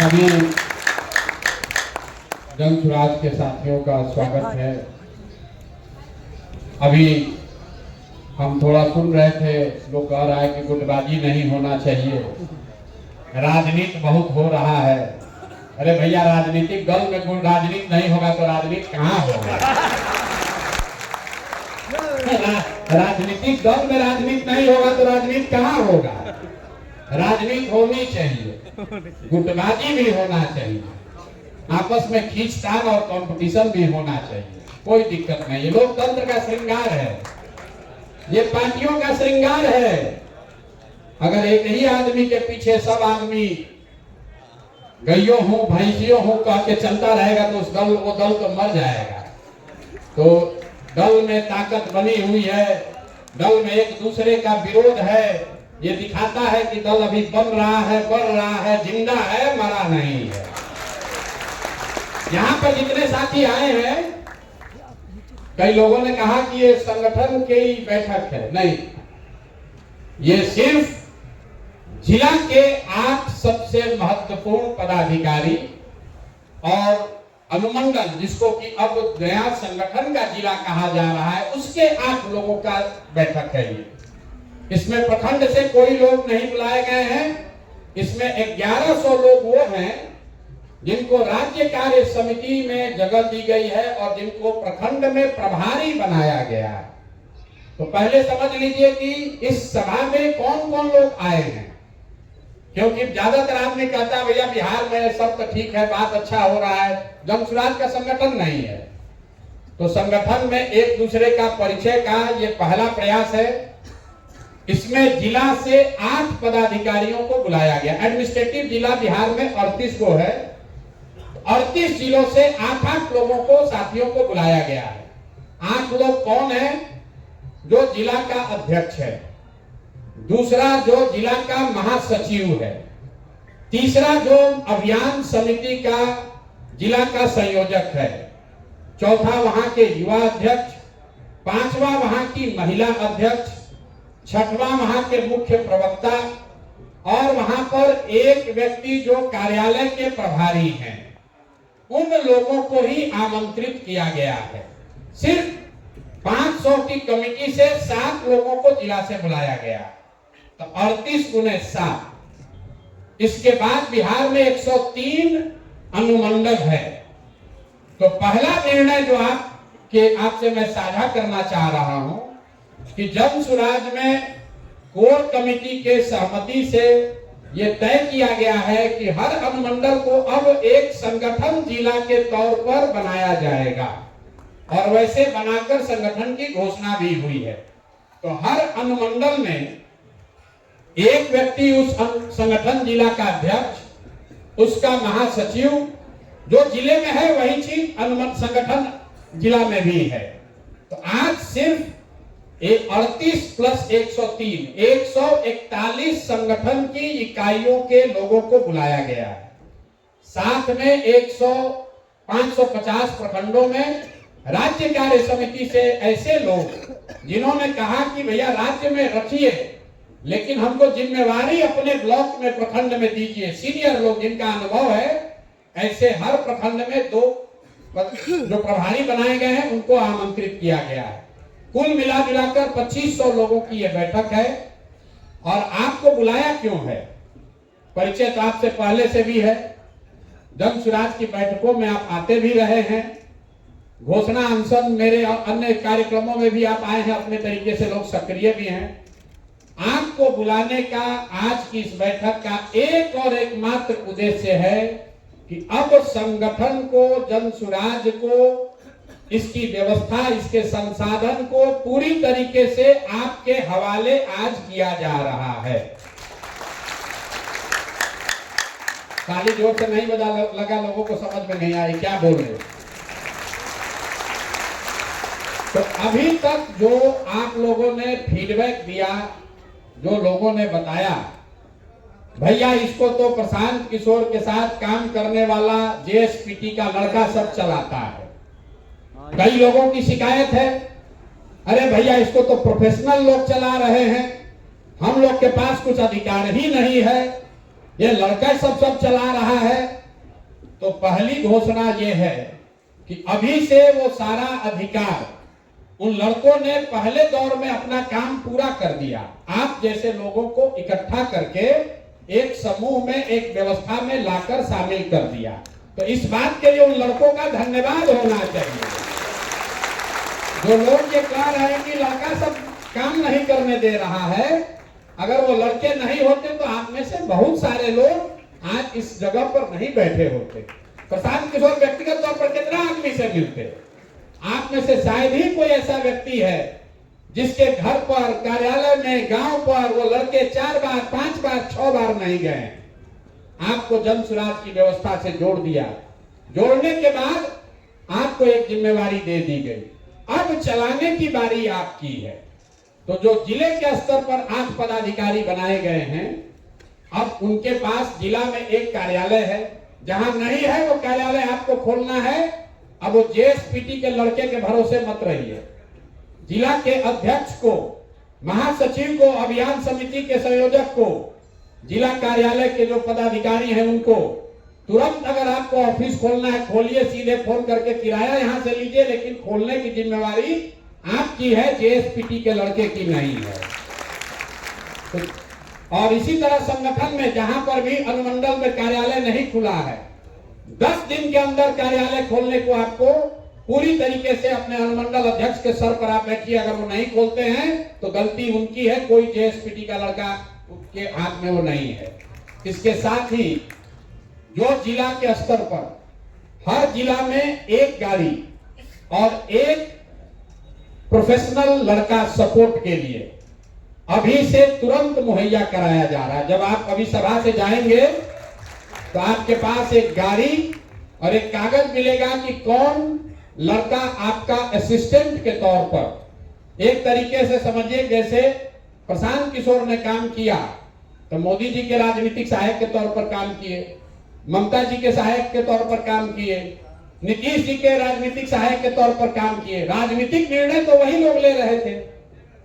सभी जन स्वराज के साथियों का स्वागत है। अभी हम थोड़ा सुन रहे थे, लोग कह रहा है कि गुटबाजी नहीं होना चाहिए, राजनीति बहुत हो रहा है। अरे भैया, राजनीतिक दल में राजनीति नहीं होगा तो राजनीति कहाँ होगा? राजनीतिक दल में राजनीति नहीं होगा तो राजनीति कहाँ होगा? राजनीति होनी चाहिए, गुटबाजी भी होना चाहिए, आपस में खींचतान और कंपटीशन भी होना चाहिए, कोई दिक्कत नहीं। ये लोकतंत्र का श्रृंगार है, ये पार्टियों का श्रृंगार है। अगर एक ही आदमी के पीछे सब आदमी गइयों हूं भैंसियों हूं कह के चलता रहेगा तो वो दल तो मर जाएगा। तो दल में ताकत बनी हुई है, दल में एक दूसरे का विरोध है, ये दिखाता है कि दल अभी बन रहा है, बढ़ रहा है, जिंदा है, मरा नहीं है। यहाँ पर जितने साथी आए हैं, कई लोगों ने कहा कि ये संगठन की बैठक है, नहीं, ये सिर्फ जिला के 8 सबसे महत्वपूर्ण पदाधिकारी और अनुमंडल, जिसको कि अब नया संगठन का जिला कहा जा रहा है, उसके 8 लोगों का बैठक है ये। इसमें प्रखंड से कोई लोग नहीं बुलाए गए हैं। इसमें 1100 लोग वो हैं जिनको राज्य कार्य समिति में जगह दी गई है और जिनको प्रखंड में प्रभारी बनाया गया है। तो पहले समझ लीजिए कि इस सभा में कौन कौन लोग आए हैं, क्योंकि ज्यादातर आदमी कहता है भैया बिहार में सब तो ठीक है, बात अच्छा हो रहा है, जन स्वराज का संगठन नहीं है। तो संगठन में एक दूसरे का परिचय का ये पहला प्रयास है। इसमें जिला से 8 पदाधिकारियों को बुलाया गया। एडमिनिस्ट्रेटिव जिला बिहार में 38 को है, 38 जिलों से 8 लोगों को, साथियों को बुलाया गया है। 8 लोग कौन है? जो जिला का अध्यक्ष है, दूसरा जो जिला का महासचिव है, तीसरा जो अभियान समिति का जिला का संयोजक है, चौथा वहां के युवा अध्यक्ष, 5वां वहां की महिला अध्यक्ष, 6वां वहां के मुख्य प्रवक्ता और वहां पर एक व्यक्ति जो कार्यालय के प्रभारी हैं। उन लोगों को ही आमंत्रित किया गया है। सिर्फ 500 की कमेटी से 7 लोगों को जिला से बुलाया गया, तो 38 गुने 7। इसके बाद बिहार में 103 अनुमंडल है। तो पहला निर्णय जो आपसे मैं साझा करना चाह रहा हूं कि जन स्वराज में कोर कमेटी के सहमति से ये तय किया गया है कि हर अनुमंडल को अब एक संगठन जिला के तौर पर बनाया जाएगा और वैसे बनाकर संगठन की घोषणा भी हुई है। तो हर अनुमंडल में एक व्यक्ति, उस संगठन जिला का अध्यक्ष, उसका महासचिव, जो जिले में है वही चीज संगठन जिला में भी है। तो आज सिर्फ 38 प्लस 103 141 संगठन की इकाइयों के लोगों को बुलाया गया है। साथ में 550 प्रखंडों में राज्य कार्य समिति से ऐसे लोग जिन्होंने कहा कि भैया राज्य में रखिए, लेकिन हमको जिम्मेवारी अपने ब्लॉक में, प्रखंड में दीजिए। सीनियर लोग जिनका अनुभव है, ऐसे हर प्रखंड में 2 जो प्रभारी बनाए गए हैं उनको आमंत्रित किया गया है। कुल मिलाकर 2500 लोगों की यह बैठक है। और आपको बुलाया क्यों है? परिचय तो आपसे पहले से भी है, जन स्वराज की बैठकों में आप आते भी रहे हैं, घोषणा अनशन मेरे अन्य कार्यक्रमों में भी आप आए हैं, अपने तरीके से लोग सक्रिय भी हैं। आपको बुलाने का आज की इस बैठक का एक और एकमात्र उद्देश्य है कि अब संगठन को, जन स्वराज को, इसकी व्यवस्था, इसके संसाधन को पूरी तरीके से आपके हवाले आज किया जा रहा है। ताली जोर से नहीं बजा लगा, लोगों को समझ में नहीं आई क्या बोल रहे। तो अभी तक जो आप लोगों ने फीडबैक दिया, जो लोगों ने बताया, भैया इसको तो प्रशांत किशोर के साथ काम करने वाला जेएसपीटी का लड़का सब चलाता है। कई लोगों की शिकायत है, अरे भैया इसको तो प्रोफेशनल लोग चला रहे हैं, हम लोग के पास कुछ अधिकार ही नहीं है, ये लड़का सब चला रहा है। तो पहली घोषणा ये है कि अभी से वो सारा अधिकार उन लड़कों ने पहले दौर में अपना काम पूरा कर दिया। आप जैसे लोगों को इकट्ठा करके एक समूह में, एक व्यवस्था में लाकर शामिल कर दिया। तो इस बात के लिए उन लड़कों का धन्यवाद होना चाहिए। जो लोग ये कह रहे हैं कि लड़का सब काम नहीं करने दे रहा है, अगर वो लड़के नहीं होते तो आप में से बहुत सारे लोग आज इस जगह पर नहीं बैठे होते। प्रशांत किशोर व्यक्तिगत तौर पर कितना आदमी से मिलते, आप में से शायद ही कोई ऐसा व्यक्ति है जिसके घर पर, कार्यालय में, गांव पर वो लड़के 4 बार, 5 बार, 6 बार नहीं गए। आपको जन सुराज की व्यवस्था से जोड़ दिया। जोड़ने के बाद आपको एक जिम्मेवारी दे दी गई, अब चलाने की बारी आपकी है। तो जो जिले के स्तर पर 8 पदाधिकारी बनाए गए हैं, अब उनके पास जिला में एक कार्यालय है। जहां नहीं है वो कार्यालय आपको खोलना है। अब वो जेएसपीटी के लड़के के भरोसे मत रहिए। जिला के अध्यक्ष को, महासचिव को, अभियान समिति के संयोजक को, जिला कार्यालय के जो पदाधिकारी हैं उनको तुरंत अगर आपको ऑफिस खोलना है खोलिए, सीधे फोन करके किराया यहां से लीजिए, लेकिन खोलने की जिम्मेवारी आपकी है, जेएसपीटी के लड़के की नहीं है। तो और इसी तरह संगठन में जहां पर भी अनुमंडल में कार्यालय नहीं खुला है, 10 दिन के अंदर कार्यालय खोलने को आपको पूरी तरीके से अपने अनुमंडल अध्यक्ष के सर पर आप बैठिए। अगर वो नहीं खोलते हैं तो गलती उनकी है, कोई जेएसपीटी का लड़का के हाथ में वो नहीं है। इसके साथ ही जो जिला के स्तर पर हर जिला में एक गाड़ी और एक प्रोफेशनल लड़का सपोर्ट के लिए अभी से तुरंत मुहैया कराया जा रहा है। जब आप अभी सभा से जाएंगे तो आपके पास एक गाड़ी और एक कागज मिलेगा कि कौन लड़का आपका असिस्टेंट के तौर पर, एक तरीके से समझिए जैसे प्रशांत किशोर ने काम किया तो मोदी जी के राजनीतिक सहायक के तौर पर काम किए, ममता जी के सहायक के तौर पर काम किए, नीतीश जी के राजनीतिक सहायक के तौर पर काम किए। राजनीतिक निर्णय तो वही लोग ले रहे थे।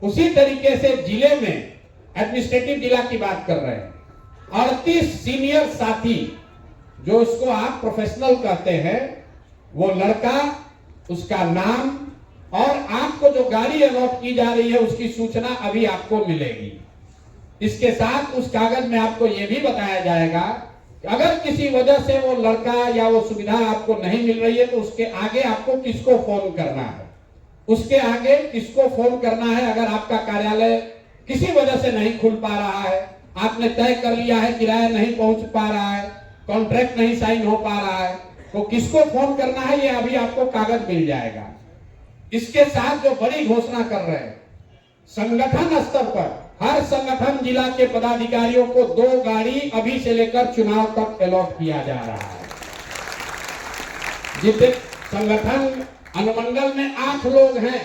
उसी तरीके से जिले में, एडमिनिस्ट्रेटिव जिला की बात कर रहे हैं, 38 सीनियर साथी, जो उसको आप प्रोफेशनल कहते हैं, वो लड़का, उसका नाम और आपको जो गाड़ी अलॉट की जा रही है उसकी सूचना अभी आपको मिलेगी। इसके साथ उस कागज में आपको यह भी बताया जाएगा कि अगर किसी वजह से वो लड़का या वो सुविधा आपको नहीं मिल रही है तो उसके आगे आपको किसको फोन करना है, उसके आगे किसको फोन करना है। अगर आपका कार्यालय किसी वजह से नहीं खुल पा रहा है, आपने तय कर लिया है, किराया नहीं पहुंच पा रहा है, कॉन्ट्रैक्ट नहीं साइन हो पा रहा है, तो किसको फोन करना है ये अभी आपको कागज मिल जाएगा। इसके साथ जो बड़ी घोषणा कर रहे हैं, संगठन स्तर पर हर संगठन जिला के पदाधिकारियों को 2 गाड़ी अभी से लेकर चुनाव तक अलॉट किया जा रहा है। जितने संगठन अनुमंडल में 8 लोग हैं,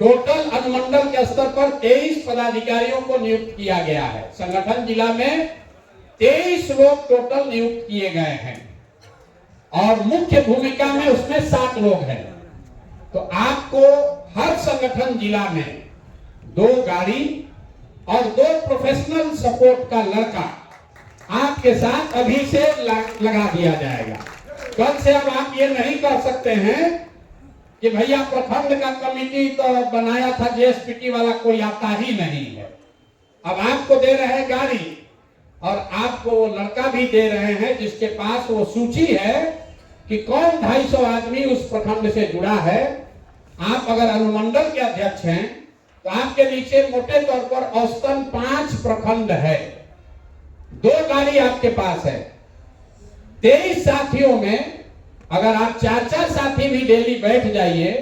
टोटल अनुमंडल के स्तर पर 23 पदाधिकारियों को नियुक्त किया गया है। संगठन जिला में 23 लोग टोटल नियुक्त किए गए हैं और मुख्य भूमिका में उसमें 7 लोग हैं। तो आपको हर संगठन जिला में 2 गाड़ी और 2 प्रोफेशनल सपोर्ट का लड़का आपके साथ अभी से लगा दिया जाएगा। कल से अब आप ये नहीं कर सकते हैं कि भैया प्रखंड का कमेटी तो बनाया था, जेएसपीटी वाला कोई आता ही नहीं है। अब आपको दे रहे हैं गाड़ी और आपको वो लड़का भी दे रहे हैं जिसके पास वो सूची है कि कौन 250 आदमी उस प्रखंड से जुड़ा है। आप अगर अनुमंडल के अध्यक्ष हैं तो आपके नीचे मोटे तौर पर औसतन 5 प्रखंड है, 2 गाड़ी आपके पास है। 23 साथियों में अगर आप 4-4 साथी भी डेली बैठ जाइए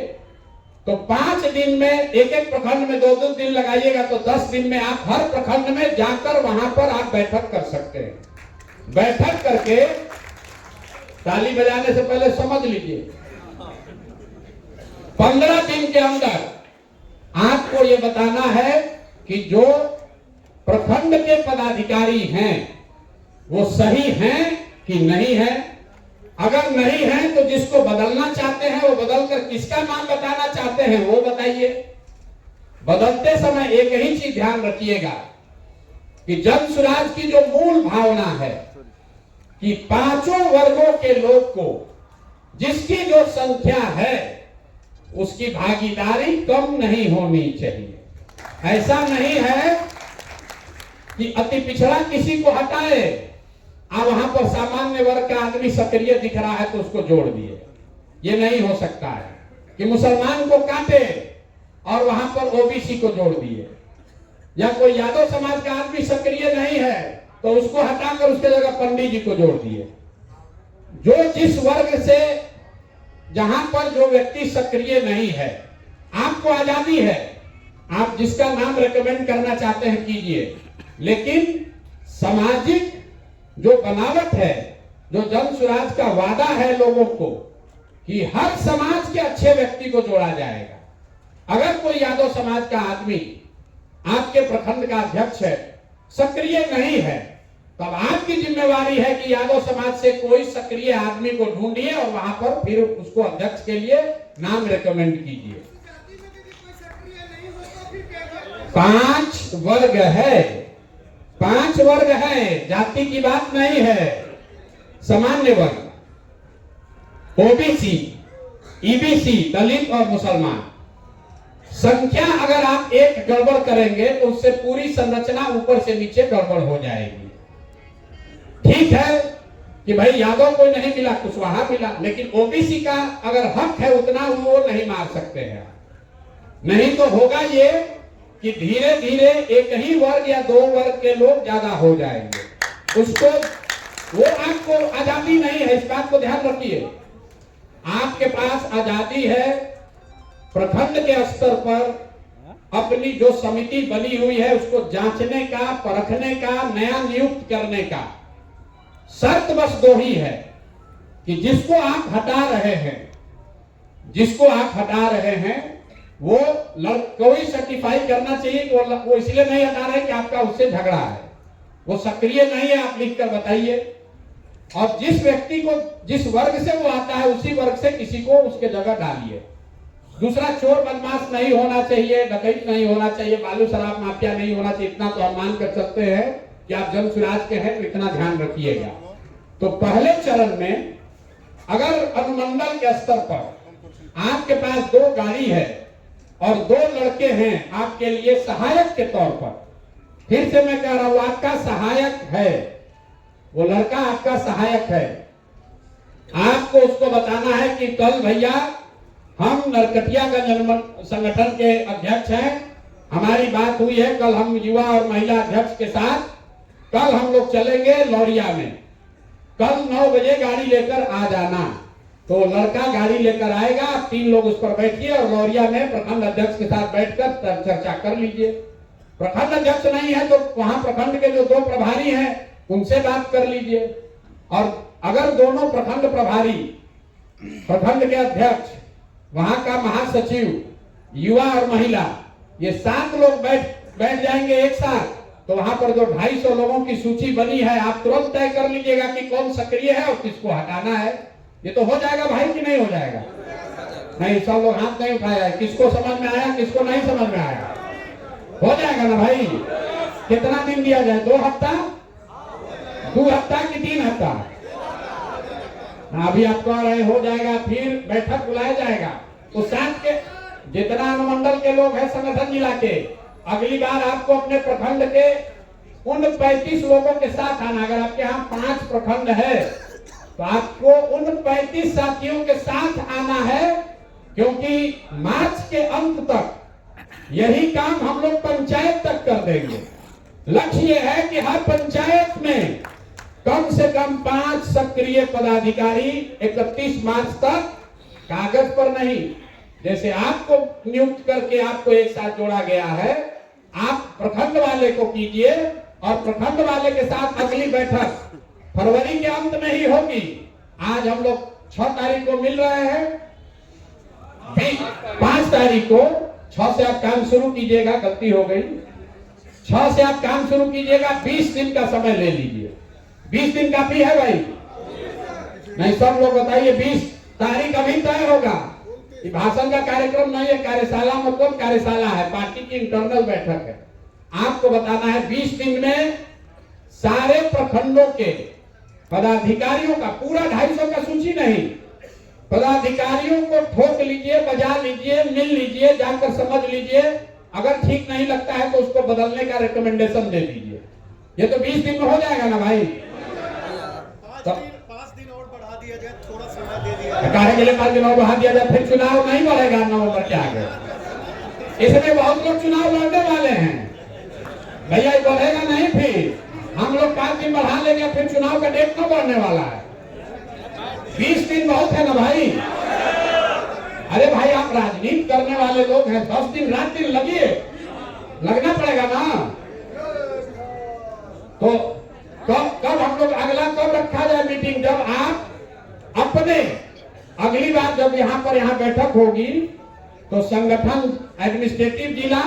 तो 5 दिन में, एक प्रखंड में 2-2 दिन लगाइएगा तो 10 दिन में आप हर प्रखंड में जाकर वहां पर आप बैठक कर सकते हैं। बैठक करके ताली बजाने से पहले समझ लीजिए 15 दिन के अंदर आपको ये बताना है कि जो प्रखंड के पदाधिकारी हैं वो सही हैं कि नहीं है। अगर नहीं है तो जिसको बदलना चाहते हैं वो बदलकर किसका नाम बताना चाहते हैं वो बताइए। बदलते समय एक ही चीज ध्यान रखिएगा कि जन सुराज की जो मूल भावना है कि पांचों वर्गों के लोग को जिसकी जो संख्या है उसकी भागीदारी कम नहीं होनी चाहिए। ऐसा नहीं है कि अति पिछड़ा किसी को हटाए, आप वहां पर सामान्य वर्ग का आदमी सक्रिय दिख रहा है तो उसको जोड़ दिए। ये नहीं हो सकता है कि मुसलमान को काटे और वहां पर ओबीसी को जोड़ दिए, या कोई यादव समाज का आदमी सक्रिय नहीं है तो उसको हटाकर उसके जगह पंडित जी को जोड़ दिए। जो जिस वर्ग से, जहां पर जो व्यक्ति सक्रिय नहीं है, आपको आजादी है, आप जिसका नाम रेकमेंड करना चाहते हैं कीजिए, लेकिन सामाजिक जो बनावट है, जो जन स्वराज का वादा है लोगों को कि हर समाज के अच्छे व्यक्ति को जोड़ा जाएगा। अगर कोई यादव समाज का आदमी आपके प्रखंड का अध्यक्ष है, सक्रिय नहीं है, तब आपकी जिम्मेवारी है कि यादव समाज से कोई सक्रिय आदमी को ढूंढिए और वहां पर फिर उसको अध्यक्ष के लिए नाम रेकमेंड कीजिए। 5 वर्ग है, 5 वर्ग है, जाति की बात नहीं है। सामान्य वर्ग, ओबीसी, ईबीसी, दलित और मुसलमान, संख्या अगर आप एक गड़बड़ करेंगे तो उससे पूरी संरचना ऊपर से नीचे गड़बड़ हो जाएगी। ठीक है कि भाई यादव को नहीं मिला, कुशवाहा मिला, लेकिन ओबीसी का अगर हक है उतना वो नहीं मार सकते हैं। नहीं तो होगा ये कि धीरे धीरे एक ही वर्ग या 2 वर्ग के लोग ज्यादा हो जाएंगे। उसको, वो आपको आजादी नहीं है, इस बात को ध्यान रखिए। आपके पास आजादी है प्रखंड के स्तर पर अपनी जो समिति बनी हुई है उसको जांचने का, परखने का, नया नियुक्त करने का। शर्त बस 2 ही है कि जिसको आप हटा रहे हैं, जिसको आप हटा रहे हैं वो कोई सर्टिफाई करना चाहिए कि वो इसलिए नहीं हटा रहे कि आपका उससे झगड़ा है, वो सक्रिय नहीं है, आप लिख कर बताइए। और जिस व्यक्ति को, जिस वर्ग से वो आता है उसी वर्ग से किसी को उसके जगह डालिए। दूसरा, चोर बदमाश नहीं होना चाहिए, डकैत नहीं होना चाहिए, बालू शराब माफिया नहीं होना चाहिए। इतना तो हम मान कर सकते हैं कि आप जन स्वराज के हैं तो इतना ध्यान रखिएगा। तो पहले चरण में अगर अनुमंडल के स्तर पर आपके पास 2 गाड़ी है और 2 लड़के हैं आपके लिए सहायक के तौर पर, फिर से मैं कह रहा हूं आपका सहायक है, वो लड़का आपका सहायक है। आपको उसको बताना है कि कल भैया हम नरकटियागंज संगठन के अध्यक्ष हैं, हमारी बात हुई है, कल हम युवा और महिला अध्यक्ष के साथ कल हम लोग चलेंगे लौरिया में, कल 9 बजे गाड़ी लेकर आ जाना। तो लड़का गाड़ी लेकर आएगा, 3 लोग उस पर बैठिए और लौरिया में प्रखंड अध्यक्ष के साथ बैठकर चर्चा कर लीजिए। प्रखंड अध्यक्ष नहीं है तो वहां प्रखंड के जो 2 प्रभारी हैं उनसे बात कर लीजिए। और अगर दोनों प्रखंड प्रभारी, प्रखंड के अध्यक्ष, वहां का महासचिव, युवा और महिला, ये 7 लोग बैठ जाएंगे एक साथ, तो वहां पर जो 250 लोगों की सूची बनी है आप तुरंत तय कर लीजिएगा कि कौन सक्रिय है और किसको हटाना है। ये तो हो जाएगा भाई कि नहीं हो जाएगा? नहीं, सब लोग हाथ नहीं उठाया। किसको समझ में आया, किसको नहीं समझ में आया? हो जाएगा ना भाई? कितना दिन दिया जाए? 2 हफ्ता, 2 हफ्ता कि 3 हफ्ता? अभी आप कह रहे हो जाएगा, फिर बैठक बुलाया जाएगा। तो साथ के जितना अनुमंडल के लोग हैं संगठन जिला के, अगली बार आपको अपने प्रखंड के उन 35 लोगों के साथ आना। अगर आपके यहाँ 5 प्रखंड है तो आपको उन 35 साथियों के साथ आना है, क्योंकि मार्च के अंत तक यही काम हम लोग पंचायत तक कर देंगे। लक्ष्य ये है कि हर पंचायत में कम से कम 5 सक्रिय पदाधिकारी 31 मार्च तक, कागज पर नहीं, जैसे आपको नियुक्त करके आपको एक साथ जोड़ा गया है, आप प्रखंड वाले को कीजिए और प्रखंड वाले के साथ अगली बैठक फरवरी के अंत में ही होगी। आज हम लोग 6 तारीख को मिल रहे हैं, 5 तारीख को 6 से आप काम शुरू कीजिएगा, गलती हो गई, 6 से आप काम शुरू कीजिएगा, 20 दिन का समय ले लीजिए। 20 दिन काफी है भाई? नहीं, सब लोग बताइए 20 तारीख अभी तय होगा। भाषण का कार्यक्रम नहीं है, कार्यशाला मतलब कार्यशाला है, पार्टी की इंटरनल बैठक है। आपको बताना है 20 दिन में सारे प्रखंडों के पदाधिकारियों का पूरा 250 का सूची नहीं, पदाधिकारियों को ठोक लीजिए, बजा लीजिए, मिल लीजिए, जाकर समझ लीजिए, अगर ठीक नहीं लगता है तो उसको बदलने का रिकमेंडेशन दे दीजिए। ये तो 20 दिन में हो जाएगा ना भाई। 5 दिन और बढ़ा दिया जाए, थोड़ा समय दे दिया जाए। काहे के लिए 5 दिन और बढ़ा दिया जाए? फिर चुनाव नहीं बढ़ेगा नवंबर के आगे। इसमें बहुत लोग चुनाव लड़ने वाले हैं भैया, ये बढ़ेगा नहीं। फिर हम लोग 5 दिन बढ़ा लेंगे, फिर चुनाव का डेट न बढ़ने वाला है। 20 दिन बहुत है ना भाई। अरे भाई आप राजनीति करने वाले लोग हैं, 10 दिन रात दिन लगिए, लगना पड़ेगा ना। तो कब हम लोग अगला कब रखा जाए मीटिंग? जब आप अपने अगली बार जब यहाँ बैठक होगी तो संगठन एडमिनिस्ट्रेटिव जिला,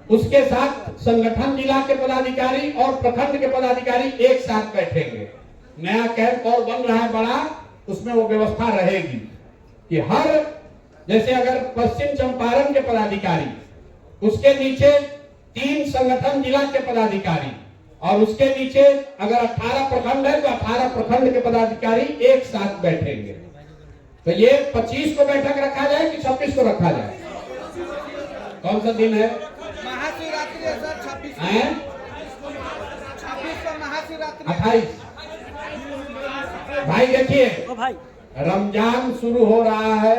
उसके साथ संगठन जिला के पदाधिकारी और प्रखंड के पदाधिकारी एक साथ बैठेंगे। नया कैंप और बन रहा है बड़ा, उसमें वो व्यवस्था रहेगी कि हर, जैसे अगर पश्चिम चंपारण के पदाधिकारी, उसके नीचे 3 संगठन जिला के पदाधिकारी, और उसके नीचे अगर 18 प्रखंड है तो 18 प्रखंड के पदाधिकारी एक साथ बैठेंगे। तो ये 25 को बैठक रखा जाए कि 26 को रखा जाए? कौन सा दिन है? महाशिवरात्रि है सर, 26 को महाशिवरात्रि। 28 भाई देखिए, रमजान शुरू हो रहा है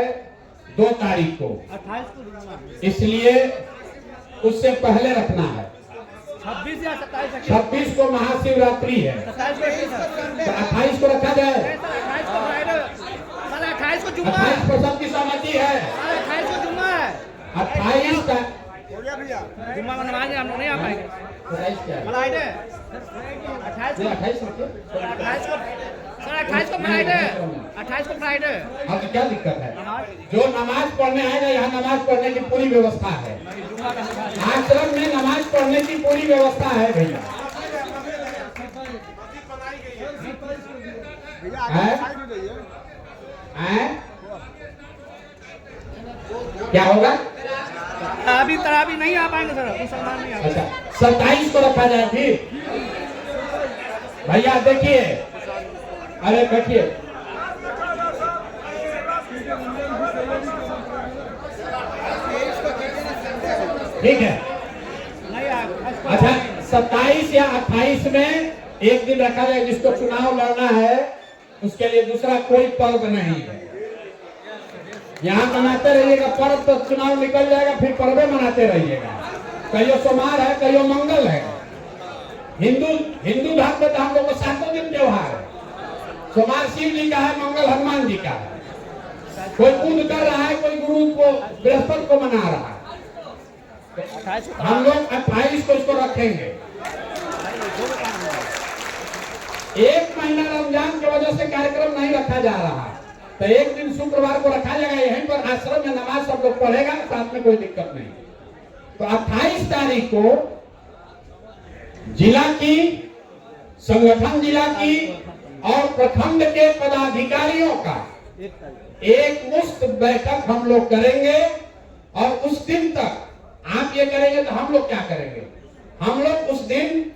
2 तारीख को, 28 को, इसलिए उससे पहले रखना है। 26 या 27? 26 को महाशिवरात्रि है, 28 को रखा जाए। 28 को जुम्मा 28 को सबकी सहमति है। 28 को जुम्मा है। 28 का हो गया भैया, जुम्मा में नमाज हम लोग नहीं आ पाएंगे। 28 क्या है? फ्राइडे 28 को, 28 रखिए। 28 को सर, 28 को फ्राइडे, 28 को फ्राइडे। अब क्या दिक्कत है? जो नमाज पढ़ने आएगा, यहाँ नमाज पढ़ने की पूरी व्यवस्था है। आश्रम में नमाज पढ़ने की पूरी व्यवस्था है भैया। क्या होगा? तरावी नहीं आ पाएंगे सर, मुसलमान नहीं आ पाएंगे। अच्छा, 27 को रखा जाए फिर। भैया देखिए, अरे बैठिए, ठीक है। अच्छा, 27 या 28 में एक दिन रखा जाए, जिसको चुनाव लड़ना है उसके लिए दूसरा कोई पर्व नहीं है। यहाँ मनाते रहिएगा पर्व, तो चुनाव निकल जाएगा, फिर पर्वे मनाते रहिएगा। कहियो सोमवार है, कहियो मंगल है। हिंदू धर्म में तो हम लोग को 7 दिन त्योहार है। सोमवार शिव जी का है, मंगल हनुमान जी का है। कोई बुध कर रहा है, कोई गुरु को, बृहस्पति को मना रहा है। हम लोग 28 को इसको रखेंगे। 1 महीना रमजान की वजह से कार्यक्रम नहीं रखा जा रहा, तो एक दिन शुक्रवार को रखा जाएगा। यहीं पर आश्रम में नमाज सब लोग पढ़ेगा, साथ में कोई दिक्कत नहीं। तो 28 तारीख को जिला की, संगठन जिला की और प्रखंड के पदाधिकारियों का एक मुश्त बैठक हम लोग करेंगे। और उस दिन तक आप ये करेंगे तो हम लोग क्या करेंगे? हम लोग उस दिन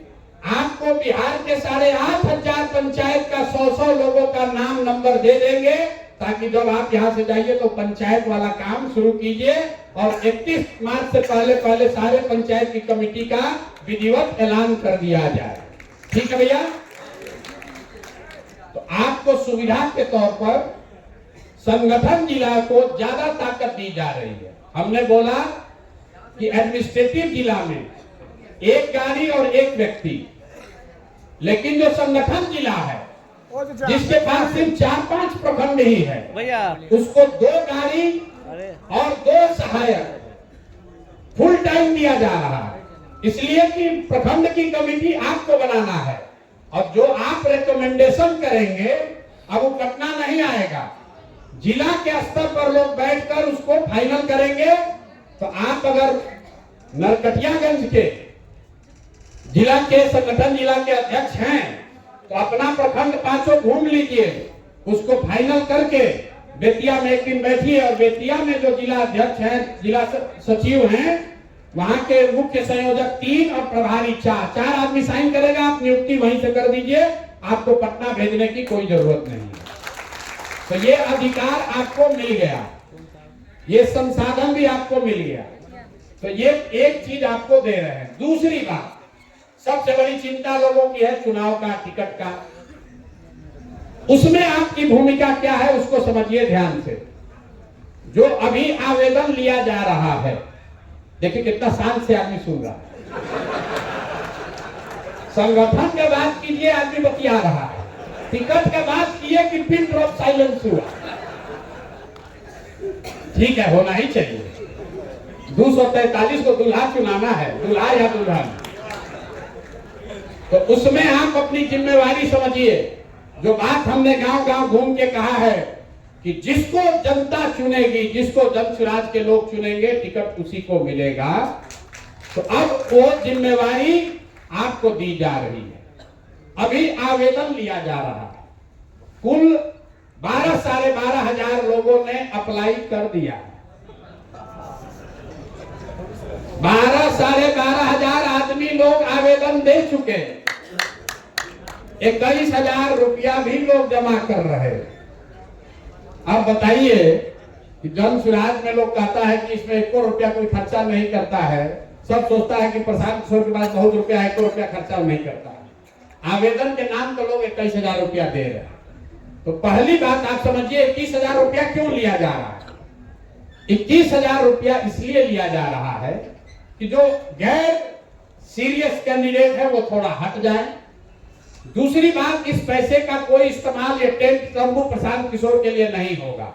आपको बिहार के 8,500 पंचायत का 100 लोगों का नाम नंबर दे देंगे, ताकि जब आप यहाँ से जाइए तो पंचायत वाला काम शुरू कीजिए। और 31 मार्च से पहले सारे पंचायत की कमेटी का विधिवत ऐलान कर दिया जाए। ठीक है भैया? तो आपको सुविधा के तौर पर संगठन जिला को ज्यादा ताकत दी जा रही है। हमने बोला कि एडमिनिस्ट्रेटिव जिला में 1 गाड़ी और 1 व्यक्ति, लेकिन जो संगठन जिला है जिसके पास सिर्फ 4-5 प्रखंड ही है, उसको 2 गाड़ी और 2 सहायक फुल टाइम दिया जा रहा है। इसलिए कि प्रखंड की कमेटी आपको बनाना है, और जो आप रिकमेंडेशन करेंगे अब वो पटना नहीं आएगा, जिला के स्तर पर लोग बैठकर उसको फाइनल करेंगे। तो आप अगर नरकटियागंज के जिला के संगठन जिला के अध्यक्ष हैं तो अपना प्रखंड 5 घूम लीजिए, उसको फाइनल करके बेतिया में एक दिन बैठिए। और बेतिया में जो जिला अध्यक्ष हैं, जिला सचिव हैं, वहां के मुख्य संयोजक 3 और प्रभारी 4 आदमी साइन करेगा। आप नियुक्ति वहीं से कर दीजिए, आपको पटना भेजने की कोई जरूरत नहीं है। तो ये अधिकार आपको मिल गया, ये संसाधन भी आपको मिल गया। तो ये एक चीज आपको दे रहे हैं। दूसरी बात, सबसे बड़ी चिंता लोगों की है चुनाव का, टिकट का। उसमें आपकी भूमिका क्या है उसको समझिए ध्यान से। जो अभी आवेदन लिया जा रहा है, देखिए कितना शांत से आदमी सुन रहा है। संगठन के बात कीजिए, आदमी बतिया रहा है। टिकट के बात किए कि पिन ड्रॉप साइलेंस हुआ। ठीक है, होना ही चाहिए। 243 को दूल्हा चुनाना है, दूल्हा या दुल्हन। तो उसमें आप अपनी जिम्मेवारी समझिए। जो बात हमने गांव गांव घूम के कहा है कि जिसको जनता चुनेगी, जिसको जन स्वराज के लोग चुनेंगे, टिकट उसी को मिलेगा। तो अब वो जिम्मेवारी आपको दी जा रही है। अभी आवेदन लिया जा रहा है। कुल 12 साढ़े 12 हजार लोगों ने अप्लाई कर दिया। 12 साढ़े 12 हजार आदमी लोग आवेदन दे चुके। 21,000 रुपया भी लोग जमा कर रहे। अब बताइए कि जन स्वराज में लोग कहता है कि इसमें 1 रुपया कोई खर्चा नहीं करता है। सब सोचता है कि प्रशांत किशोर के पास बहुत रुपया है, 1 रुपया खर्चा नहीं करता है। आवेदन के नाम तो लोग 21,000 रुपया दे रहे हैं। तो पहली बात आप समझिए 21,000 रुपया क्यों लिया जा रहा है। 21,000 रुपया इसलिए लिया जा रहा है कि जो गैर सीरियस कैंडिडेट है वो थोड़ा हट जाए। दूसरी बात, इस पैसे का कोई इस्तेमाल ये टेंट तंबू प्रशांत किशोर के लिए नहीं होगा।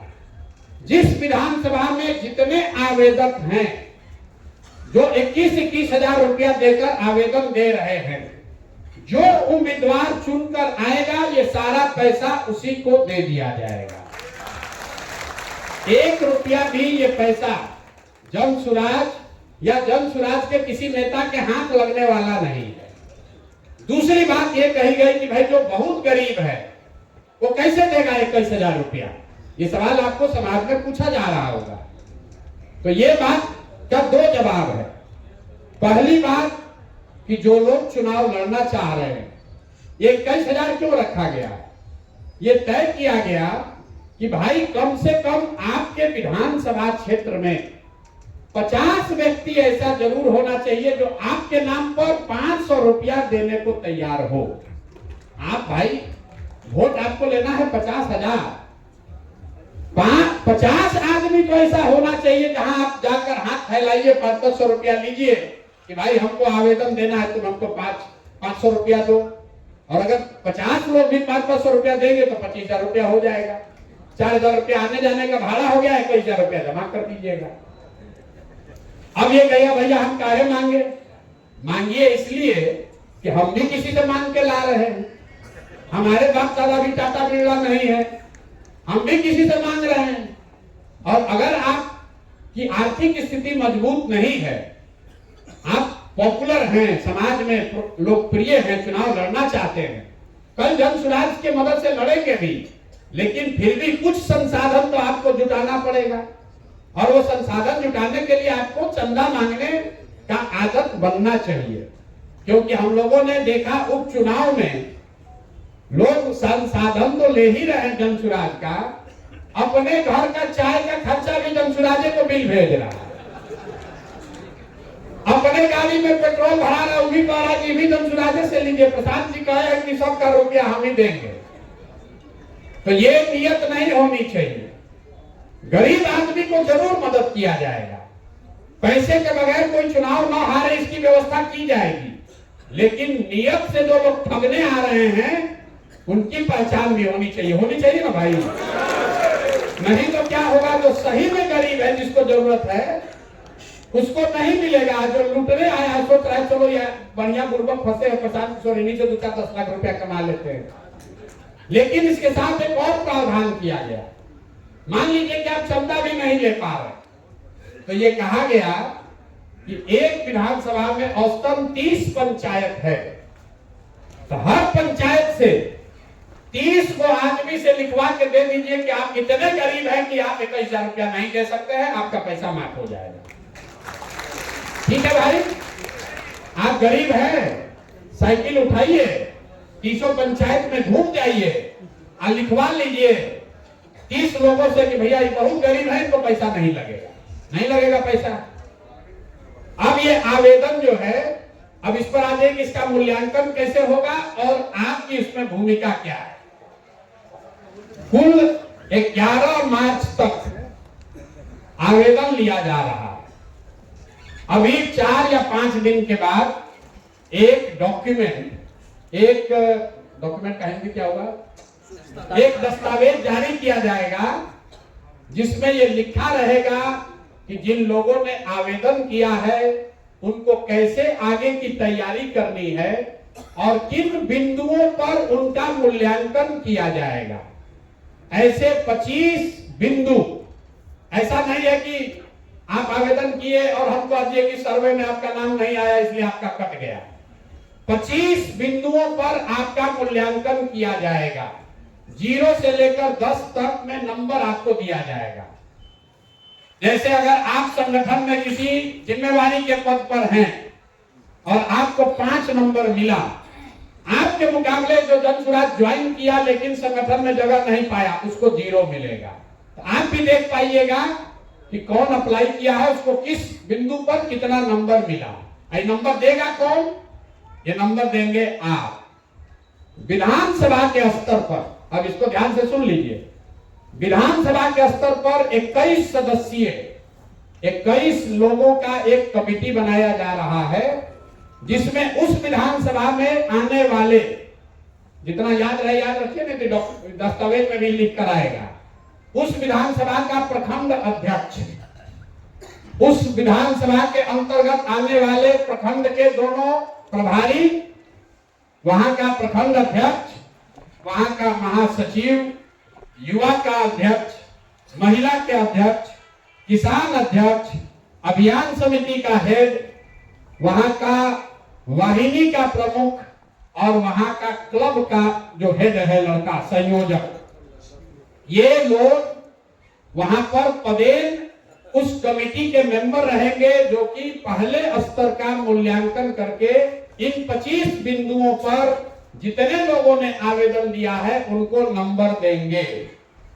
जिस विधानसभा में जितने आवेदक हैं, जो 21,000 रुपया देकर आवेदन दे रहे हैं, जो उम्मीदवार चुनकर आएगा ये सारा पैसा उसी को दे दिया जाएगा। 1 रुपया भी ये पैसा जन स्वराज या जन स्वराज के किसी नेता के हाथ लगने वाला नहीं है। दूसरी बात ये कही गई कि भाई जो बहुत गरीब है वो कैसे देगा 21,000 रुपया। ये सवाल आपको समाज में पूछा जा रहा होगा। तो ये बात का 2 जवाब है। पहली बात कि जो लोग चुनाव लड़ना चाह रहे हैं, ये 21,000 क्यों रखा गया। ये तय किया गया कि भाई कम से कम आपके विधानसभा क्षेत्र में 50 व्यक्ति ऐसा जरूर होना चाहिए जो आपके नाम पर 500 रुपया देने को तैयार हो। आप भाई वोट आपको लेना है 50,000, 50 आदमी तो ऐसा होना चाहिए जहां आप जाकर हाथ फैलाइए, 500 रुपया लीजिए कि भाई हमको आवेदन देना है, तुम हमको 500 रुपया दो। और अगर 50 लोग भी 500 रुपया देंगे तो 25,000 रुपया हो जाएगा। 4,000 रुपया आने जाने का भाड़ा हो गया, 21,000 रुपया जमा कर दीजिएगा। अब ये कहिए भैया हम काहे मांगे। मांगिए इसलिए कि हम भी किसी से मांग के ला रहे हैं। हमारे बाप दादा भी टाटा बिरला नहीं है, हम भी किसी से मांग रहे हैं। और अगर आपकी आर्थिक स्थिति मजबूत नहीं है, आप पॉपुलर हैं, समाज में लोकप्रिय हैं, चुनाव लड़ना चाहते हैं, कल जन स्वराज की मदद से लड़ेंगे भी, लेकिन फिर भी कुछ संसाधन तो आपको जुटाना पड़ेगा। और वो संसाधन जुटाने के लिए आपको चंदा मांगने का आदत बनना चाहिए। क्योंकि हम लोगों ने देखा उपचुनाव में लोग संसाधन तो ले ही रहे हैं जन स्वराज का, अपने घर का चाय का खर्चा भी जन स्वराज को बिल भेज रहा है, अपने गाड़ी में पेट्रोल भरा रहा है, वो भी कह रहा है कि भी जन स्वराज से लीजिए, प्रशांत जी कहे हैं कि सबका रुपया हम ही देंगे। तो ये नियत नहीं होनी चाहिए। गरीब आदमी को जरूर मदद किया जाएगा, पैसे के बगैर कोई चुनाव ना हारे इसकी व्यवस्था की जाएगी। लेकिन नियत से जो लोग ठगने आ रहे हैं उनकी पहचान भी होनी चाहिए ना भाई। नहीं तो क्या होगा, जो सही में गरीब है, जिसको जरूरत है, उसको नहीं मिलेगा। जो लूटने आया है सोच रहा है चलो यार बढ़िया बुर्बक फंसे हैं, प्रशांत किशोर इन्हीं से 2-10 लाख रुपया कमा लेते हैं। लेकिन इसके साथ एक और प्रावधान किया गया। मान लीजिए कि आप चंदा भी नहीं ले पा रहे, तो ये कहा गया कि एक विधानसभा में औसतन 30 पंचायत है, तो हर पंचायत से 30 को आदमी से लिखवा के दे दीजिए कि आप इतने गरीब हैं कि आप 21,000 रुपया नहीं दे सकते हैं, आपका पैसा माफ हो जाएगा। ठीक है भाई, आप गरीब हैं, साइकिल उठाइए, 30 पंचायत में घूम जाइए और लिखवा लीजिए 30 लोगों से कि भैया ये बहुत गरीब है, इनको पैसा नहीं लगेगा, नहीं लगेगा पैसा। अब ये आवेदन जो है, अब इस पर आ जाए कि इसका मूल्यांकन कैसे होगा और आपकी इसमें भूमिका क्या है। कुल 11 मार्च तक आवेदन लिया जा रहा है। अभी 4 या 5 दिन के बाद एक डॉक्यूमेंट कहेंगे क्या होगा, एक दस्तावेज जारी किया जाएगा जिसमें ये लिखा रहेगा कि जिन लोगों ने आवेदन किया है उनको कैसे आगे की तैयारी करनी है और किन बिंदुओं पर उनका मूल्यांकन किया जाएगा। ऐसे 25 बिंदु, ऐसा नहीं है कि आप आवेदन किए और हमको आज ये कि सर्वे में आपका नाम नहीं आया इसलिए आपका कट गया। 25 बिंदुओं पर आपका मूल्यांकन किया जाएगा। 0 से लेकर 10 तक में नंबर आपको दिया जाएगा। जैसे अगर आप संगठन में किसी जिम्मेवारी के पद पर हैं और आपको 5 नंबर मिला, आपके मुकाबले जो जनसुराज ज्वाइन किया लेकिन संगठन में जगह नहीं पाया उसको 0 मिलेगा। तो आप भी देख पाइएगा कि कौन अप्लाई किया है, उसको किस बिंदु पर कितना नंबर मिला। ये नंबर देगा कौन? ये नंबर देंगे आप। विधानसभा के स्तर पर, अब इसको ध्यान से सुन लीजिए, विधानसभा के स्तर पर 21 सदस्यीय 21 लोगों का एक कमेटी बनाया जा रहा है जिसमें उस विधानसभा में आने वाले, जितना याद रखिए नहीं तो दस्तावेज में भी लिख कर आएगा, उस विधानसभा का प्रखंड अध्यक्ष, उस विधानसभा के अंतर्गत आने वाले प्रखंड के दोनों प्रभारी, वहां का प्रखंड अध्यक्ष, वहां का महासचिव, युवा का अध्यक्ष, महिला के अध्यक्ष, किसान अध्यक्ष, अभियान समिति का हेड, वहां का वाहिनी का प्रमुख और वहां का क्लब का जो हेड है लड़का संयोजक, ये लोग वहां पर पदेन उस कमेटी के मेंबर रहेंगे जो कि पहले स्तर का मूल्यांकन करके इन 25 बिंदुओं पर जितने लोगों ने आवेदन दिया है उनको नंबर देंगे।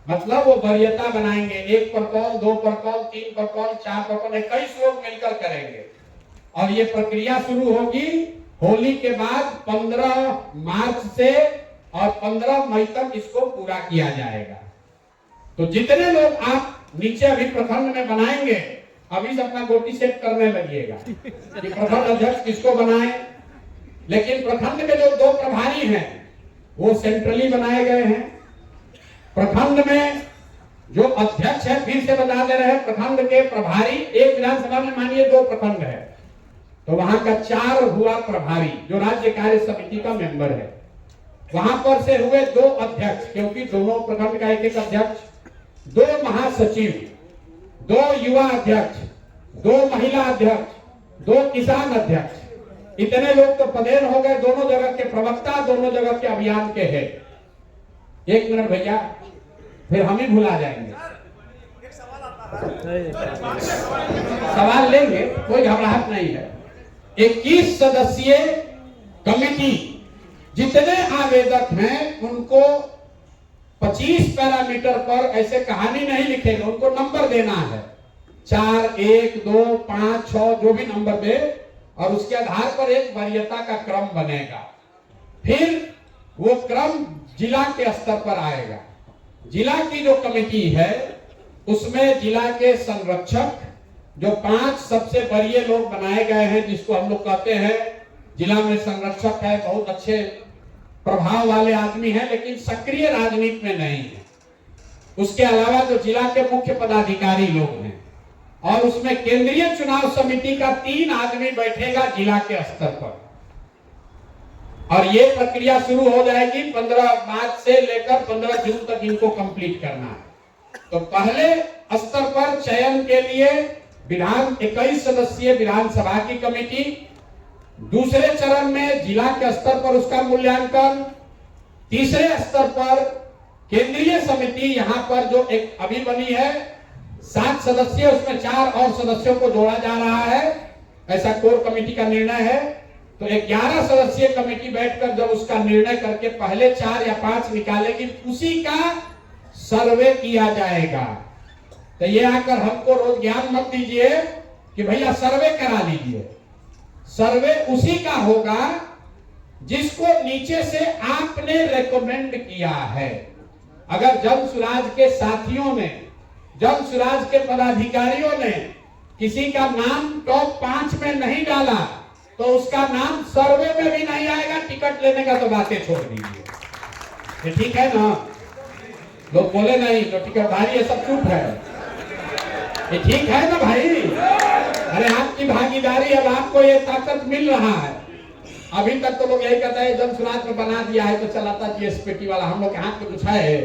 मतलब वो वरीयता बनाएंगे, 1 पर कौन, 2 पर कौन, 3 पर कौन, 4 पर कौन, 21 लोग मिलकर करेंगे। और ये प्रक्रिया शुरू होगी होली के बाद 15 मार्च से और 15 मई तक इसको पूरा किया जाएगा। तो जितने लोग आप नीचे अभी प्रखंड में बनाएंगे, अभी से अपना गोटी सेट करने लगिएगा कि प्रखंड अध्यक्ष किसको बनाए। लेकिन प्रखंड के जो 2 प्रभारी हैं वो सेंट्रली बनाए गए हैं। प्रखंड में जो अध्यक्ष है, फिर से बता दे रहे हैं, प्रखंड के प्रभारी, एक विधानसभा में मानिए 2 प्रखंड है तो वहां का 4 हुआ प्रभारी जो राज्य कार्य समिति का मेंबर है। वहां पर से हुए 2 अध्यक्ष, क्योंकि दोनों प्रखंड का एक अध्यक्ष, 2 महासचिव, 2 युवा अध्यक्ष, 2 महिला अध्यक्ष, 2 किसान अध्यक्ष, इतने लोग तो पदेन हो गए। दोनों जगह के प्रवक्ता, दोनों जगह के अभियान के हेड। 1 मिनट भैया, फिर हम ही भुला जाएंगे। सवाल लेंगे, कोई घबराहट नहीं है। 21 सदस्यीय कमेटी, जितने आवेदक हैं उनको 25 पैरामीटर पर ऐसे कहानी नहीं लिखेगा, उनको नंबर देना है, 4, 1, 2, 5, 6 जो भी नंबर दे, और उसके आधार पर एक वरीयता का क्रम बनेगा। फिर वो क्रम जिला के स्तर पर आएगा। जिला की जो कमेटी है उसमें जिला के संरक्षक, जो 5 सबसे बड़े लोग बनाए गए हैं, जिसको हम लोग कहते हैं जिला में संरक्षक है, बहुत अच्छे प्रभाव वाले आदमी हैं लेकिन सक्रिय राजनीति में नहीं है। उसके अलावा जो जिला के मुख्य पदाधिकारी लोग हैं, और उसमें केंद्रीय चुनाव समिति का 3 आदमी बैठेगा जिला के स्तर पर। और ये प्रक्रिया शुरू हो जाएगी 15 मार्च से लेकर 15 जून तक इनको कंप्लीट करना है। तो पहले स्तर पर चयन के लिए 21 सदस्यीय विधानसभा की कमेटी, दूसरे चरण में जिला के स्तर पर उसका मूल्यांकन, तीसरे स्तर पर केंद्रीय समिति, यहां पर जो एक अभी बनी है 7 सदस्य, उसमें 4 और सदस्यों को जोड़ा जा रहा है, ऐसा कोर कमेटी का निर्णय है। तो 11 सदस्यीय कमेटी बैठकर जब उसका निर्णय करके पहले 4 या 5 निकालेगी, उसी का सर्वे किया जाएगा। तो ये आकर हमको रोज ज्ञान मत दीजिए कि भैया सर्वे करा लीजिए। सर्वे उसी का होगा जिसको नीचे से आपने रेकमेंड किया है। अगर जन सुराज के साथियों ने, जन सुराज के पदाधिकारियों ने किसी का नाम टॉप 5 में नहीं डाला तो उसका नाम सर्वे में भी नहीं आएगा। टिकट लेने का तो बातें छोड़ दीजिए, ये ठीक है ना? लोग बोले नहीं तो टिकटधारी ये सब चुप है, ये ठीक है ना भाई? अरे आपकी भागीदारी, अब आपको ये ताकत मिल रहा है। अभी तक तो लोग यही कहते हैं जन सुराज में बना दिया है तो चलाता जीएसपीटी वाला, हम लोग के हाथ में कुछ है?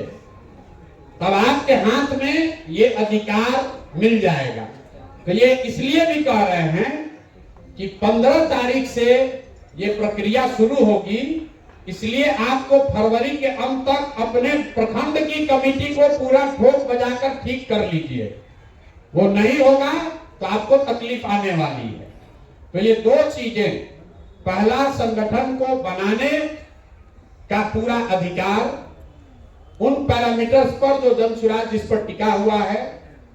तब आपके हाथ में ये अधिकार मिल जाएगा। तो ये इसलिए भी कह रहे हैं कि 15 तारीख से ये प्रक्रिया शुरू होगी, इसलिए आपको फरवरी के अंत तक अपने प्रखंड की कमेटी को पूरा ठोक बजाकर ठीक कर लीजिए। वो नहीं होगा तो आपको तकलीफ आने वाली है। तो ये 2 चीजें, पहला संगठन को बनाने का पूरा अधिकार, उन पैरामीटर्स पर जो जन सुराज जिस पर टिका हुआ है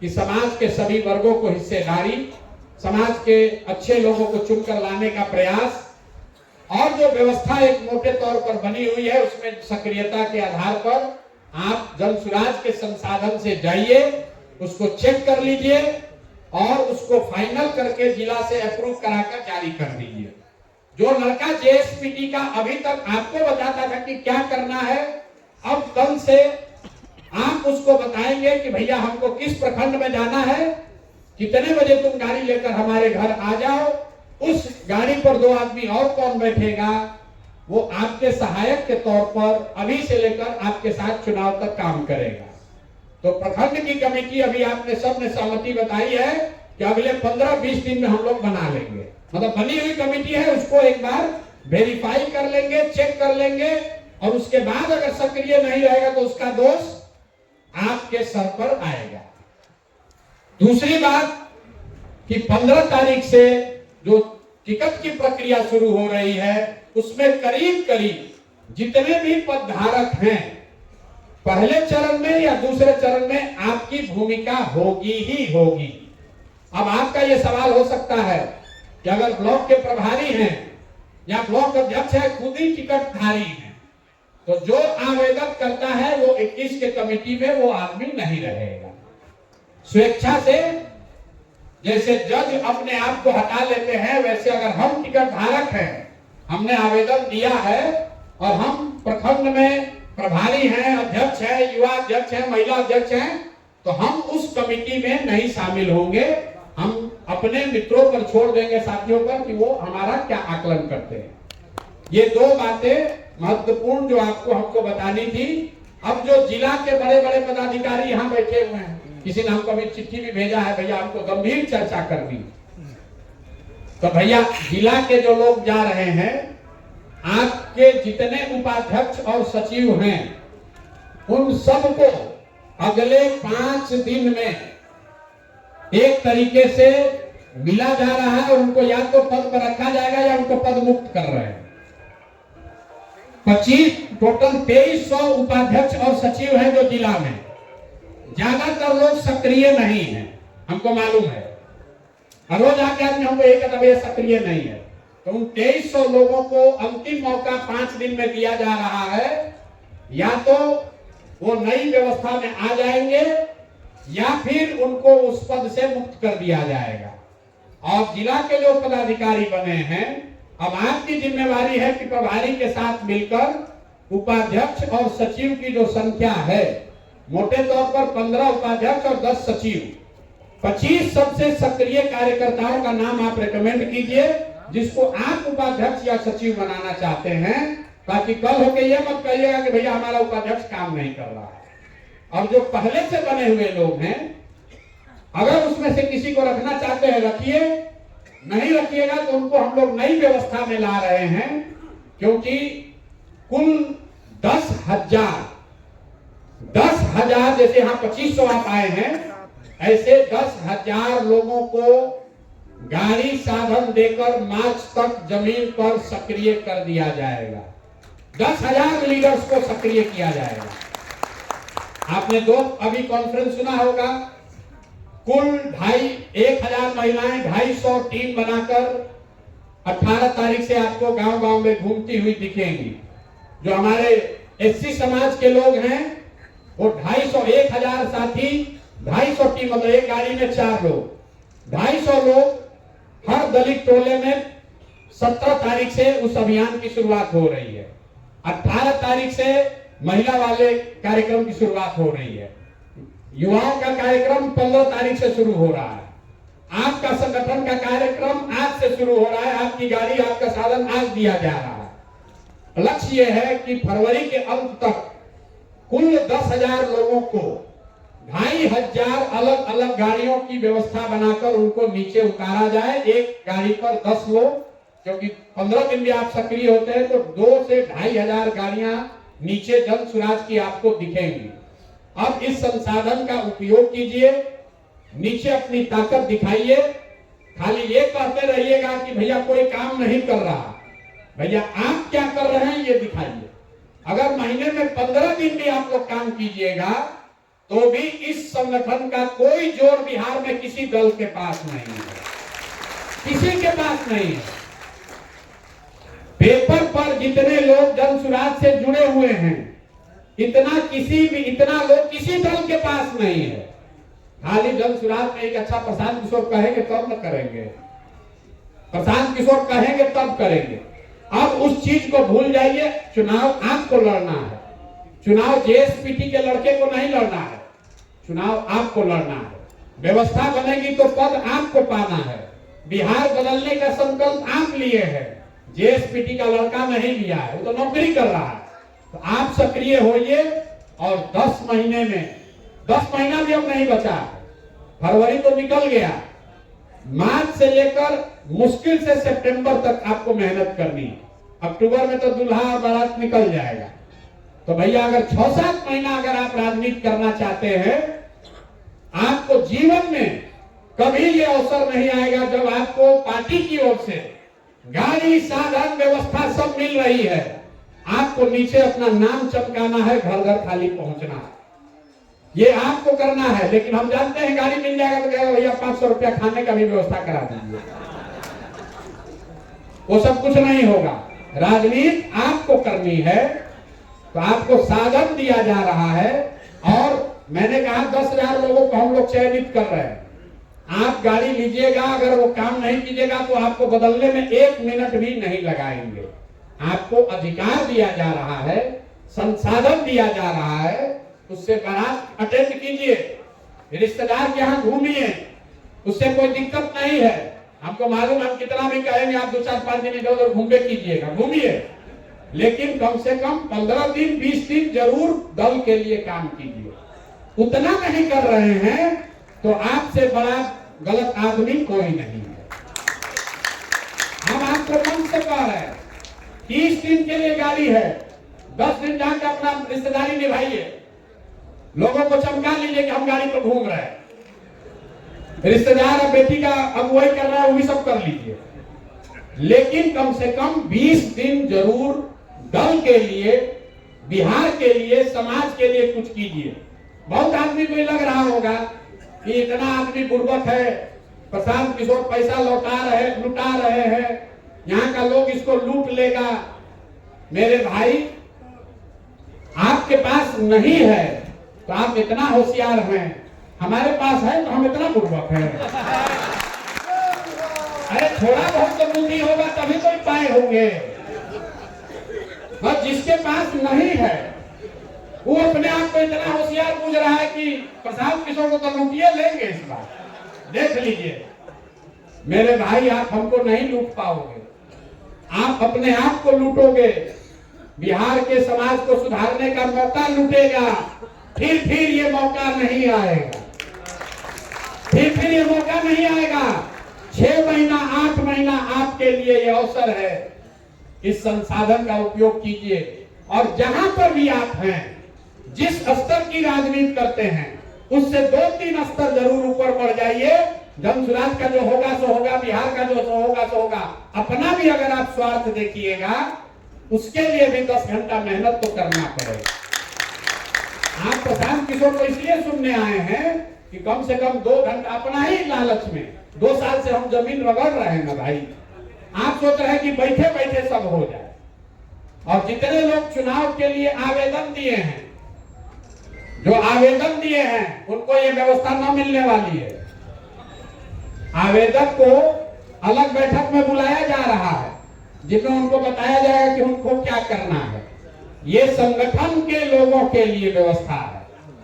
कि समाज के सभी वर्गों को हिस्सेदारी, समाज के अच्छे लोगों को चुनकर लाने का प्रयास, और जो व्यवस्था एक मोटे तौर पर बनी हुई है उसमें सक्रियता के आधार पर आप जन सुराज के संसाधन से जाइए, उसको चेक कर लीजिए और उसको फाइनल करके जिला से अप्रूव कराकर जारी कर दीजिए। जो लड़का जेएसपीटी का अभी तक आपको बताता था कि क्या करना है, अब कल से आप उसको बताएंगे कि भैया हमको किस प्रखंड में जाना है, कितने बजे तुम गाड़ी लेकर हमारे घर आ जाओ, उस गाड़ी पर 2 आदमी और कौन बैठेगा, वो आपके सहायक के तौर पर अभी से लेकर आपके साथ चुनाव तक काम करेगा। तो प्रखंड की कमेटी अभी आपने सबने सहमति बताई है कि अगले 15-20 दिन में हम लोग बना लेंगे। मतलब बनी हुई कमेटी है उसको एक बार वेरीफाई कर लेंगे, चेक कर लेंगे, और उसके बाद अगर सक्रिय नहीं रहेगा तो उसका दोष आपके सर पर आएगा। दूसरी बात कि 15 तारीख से जो टिकट की प्रक्रिया शुरू हो रही है उसमें करीब करीब जितने भी पदधारक हैं, पहले चरण में या दूसरे चरण में आपकी भूमिका होगी ही होगी। अब आपका यह सवाल हो सकता है कि अगर ब्लॉक के प्रभारी हैं या ब्लॉक अध्यक्ष है खुद ही टिकटधारी हैं, तो जो आवेदन करता है वो 21 के कमेटी में वो आदमी नहीं रहेगा। स्वेच्छा से जैसे जज अपने आप को हटा लेते हैं, वैसे अगर हम टिकट धारक हैं, हमने आवेदन दिया है और हम प्रखंड में प्रभारी हैं, अध्यक्ष हैं, युवा अध्यक्ष हैं, महिला अध्यक्ष हैं, तो हम उस कमेटी में नहीं शामिल होंगे। हम अपने मित्रों पर छोड़ देंगे, साथियों पर, कि वो हमारा क्या आकलन करते हैं। ये 2 बातें महत्वपूर्ण जो आपको हमको बतानी थी। अब जो जिला के बड़े बड़े पदाधिकारी यहाँ बैठे हुए हैं, किसी ने हमको अभी चिट्ठी भी भेजा है, भैया हमको गंभीर चर्चा करनी। तो भैया जिला के जो लोग जा रहे हैं, आपके जितने उपाध्यक्ष और सचिव हैं, उन सबको अगले 5 दिन में एक तरीके से मिला जा रहा है और उनको या तो पद पर रखा जाएगा या उनको पद मुक्त कर रहे हैं। 25 टोटल 2300 उपाध्यक्ष और सचिव हैं जो जिला में। ज्यादातर लोग सक्रिय नहीं हैं, हमको मालूम है। रोज आके आदमी हमको एक कदम सक्रिय नहीं है, तो उन 2300 लोगों को अंतिम मौका 5 दिन में दिया जा रहा है। या तो वो नई व्यवस्था में आ जाएंगे या फिर उनको उस पद से मुक्त कर दिया जाएगा। और जिला के जो पदाधिकारी बने हैं, अब आपकी जिम्मेवारी है कि प्रभारी के साथ मिलकर उपाध्यक्ष और सचिव की जो संख्या है, मोटे तौर पर 15 उपाध्यक्ष और 10 सचिव, 25 सबसे सक्रिय कार्यकर्ताओं का नाम आप रेकमेंड कीजिए, जिसको आप उपाध्यक्ष या सचिव बनाना चाहते हैं, ताकि कल होके ये मत कहिएगा कि भैया हमारा उपाध्यक्ष काम नहीं कर रहा है। और जो पहले से बने हुए लोग हैं, अगर उसमें से किसी को रखना चाहते हैं रखिए, नहीं रखिएगा तो उनको हम लोग नई व्यवस्था में ला रहे हैं। क्योंकि कुल 10,000 जैसे यहाँ 2500 आप आए हैं, ऐसे 10,000 लोगों को गाड़ी साधन देकर मार्च तक जमीन पर सक्रिय कर दिया जाएगा। 10,000 लीडर्स को सक्रिय किया जाएगा। आपने दो अभी कॉन्फ्रेंस सुना होगा, कुल 1,000 महिलाएं 250 टीम बनाकर 18 तारीख से आपको गांव-गांव में घूमती हुई दिखेंगी। जो हमारे एससी समाज के लोग हैं वो 1,000 साथी 250 टीम, मतलब एक गाड़ी में 4 लोग, 250 लोग हर दलित टोले में 17 तारीख से उस अभियान की शुरुआत हो रही है। 18 तारीख से महिला वाले कार्यक्रम की शुरुआत हो रही है। युवाओं का कार्यक्रम 15 तारीख से शुरू हो रहा है। आपका संगठन का कार्यक्रम आज से शुरू हो रहा है। आपकी गाड़ी, आपका साधन आज दिया जा रहा है। लक्ष्य यह है कि फरवरी के अंत तक कुल 10,000 लोगों को 2,500 अलग अलग गाड़ियों की व्यवस्था बनाकर उनको नीचे उतारा जाए। एक गाड़ी पर 10 लोग, क्योंकि 15 दिन भी आप सक्रिय होते हैं तो 2 से 2,500 गाड़ियां नीचे जन सुराज की आपको दिखेंगी। अब इस संसाधन का उपयोग कीजिए, नीचे अपनी ताकत दिखाइए। खाली ये कहते रहिएगा कि भैया कोई काम नहीं कर रहा, भैया आप क्या कर रहे हैं ये दिखाइए। अगर महीने में 15 दिन भी आप लोग काम कीजिएगा तो भी इस संगठन का कोई जोर बिहार में किसी दल के पास नहीं है, किसी के पास नहीं है। पेपर पर जितने लोग जन सुराज से जुड़े हुए हैं इतना लोग किसी दल के पास नहीं है। खाली जन सुराज में एक अच्छा प्रशांत किशोर कहेंगे तब न करेंगे, प्रशांत किशोर कहेंगे तब करेंगे। अब उस चीज को भूल जाइए। चुनाव आपको लड़ना है, चुनाव जेएसपीटी के लड़के को नहीं लड़ना है, चुनाव आपको लड़ना है। व्यवस्था बनेगी तो पद आपको पाना है। बिहार बदलने का संकल्प आप लिए है, जेएसपीटी का लड़का नहीं लिया है, वो तो नौकरी कर रहा है। तो आप सक्रिय होइए और 10 महीने में, 10 महीना भी अब नहीं बचा, फरवरी तो निकल गया, मार्च से लेकर मुश्किल से सितंबर तक आपको मेहनत करनी है। अक्टूबर में तो दूल्हा और बारात निकल जाएगा। तो भैया अगर 6-7 महीना अगर आप राजनीति करना चाहते हैं, आपको जीवन में कभी ये अवसर नहीं आएगा जब आपको पार्टी की ओर से गाड़ी, साधन, व्यवस्था सब मिल रही है। आपको नीचे अपना नाम चमकाना है, घर घर खाली पहुंचना है, ये आपको करना है। लेकिन हम जानते हैं गाड़ी मिल जाएगा तो कहेगा भैया 500 रुपया खाने का भी व्यवस्था करा दीजिए। वो सब कुछ नहीं होगा। राजनीति आपको करनी है तो आपको साधन दिया जा रहा है। और मैंने कहा 10,000 लोगों को हम लोग चयनित कर रहे हैं। आप गाड़ी लीजिएगा, अगर वो काम नहीं कीजिएगा तो आपको बदलने में 1 मिनट भी नहीं लगाएंगे। आपको अधिकार दिया जा रहा है, संसाधन दिया जा रहा है, उससे बारात अटेंड कीजिए, रिश्तेदार के यहाँ घूमिए, उससे कोई दिक्कत नहीं है। हमको मालूम, हम कितना भी कहेंगे आप 2-4-5 दिन इधर उधर घूमे कीजिएगा, घूमिए, लेकिन कम से कम 15 दिन 20 दिन जरूर दल के लिए काम कीजिए। उतना नहीं कर रहे हैं तो आपसे बड़ा गलत आदमी कोई नहीं है। हम आपको मन से कह रहे हैं, 30 दिन के लिए गाड़ी है, 10 दिन जाकर अपना रिश्तेदारी निभाइए, लोगों को चमका लीजिए कि हम गाड़ी पर घूम रहे हैं। रिश्तेदार और बेटी का अगुवाई कर रहा है, वो भी सब कर लीजिए, लेकिन कम से कम 20 दिन जरूर दल के लिए, बिहार के लिए, समाज के लिए कुछ कीजिए। बहुत आदमी को लग रहा होगा कि इतना आदमी बुर्बक है, प्रशांत किशोर पैसा लुटा रहे हैं, यहाँ का लोग इसको लूट लेगा। मेरे भाई, आपके पास नहीं है तो आप इतना होशियार हैं, हमारे पास है तो हम इतना बुर्बक हैं। अरे थोड़ा बहुत तो बुद्धि होगा तभी तो पाए होंगे। और जिसके पास नहीं है वो अपने आप को इतना होशियार पूछ रहा है कि प्रशांत किशोर को तो लूटिए लेंगे इस बार। देख लीजिए मेरे भाई, आप हमको नहीं लूट पाओगे, आप अपने आप को लूटोगे। बिहार के समाज को सुधारने का मौका लूटेगा, फिर ये मौका नहीं आएगा, फिर ये मौका नहीं आएगा। 6 महीना 8 महीना आपके लिए ये अवसर है। इस संसाधन का उपयोग कीजिए और जहां पर भी आप हैं, जिस स्तर की राजनीति करते हैं उससे 2-3 स्तर जरूर ऊपर बढ़ जाइए जन सुराज का जो होगा सो होगा, बिहार का जो होगा सो होगा। अपना भी अगर आप स्वार्थ देखिएगा, उसके लिए भी 10 घंटा मेहनत तो करना पड़ेगा। आप प्रशांत किशोर को इसलिए सुनने आए हैं कि कम से कम 2 घंटा, अपना ही लालच में 2 साल से हम जमीन रगड़ रहे हैं ना भाई। आप सोच रहे हैं कि बैठे बैठे सब हो जाए, और जितने लोग चुनाव के लिए आवेदन दिए हैं, जो आवेदन दिए हैं, उनको ये व्यवस्था न मिलने वाली है। आवेदक को अलग बैठक में बुलाया जा रहा है, जिसमें उनको बताया जाएगा कि उनको क्या करना है। ये संगठन के लोगों के लिए व्यवस्था है,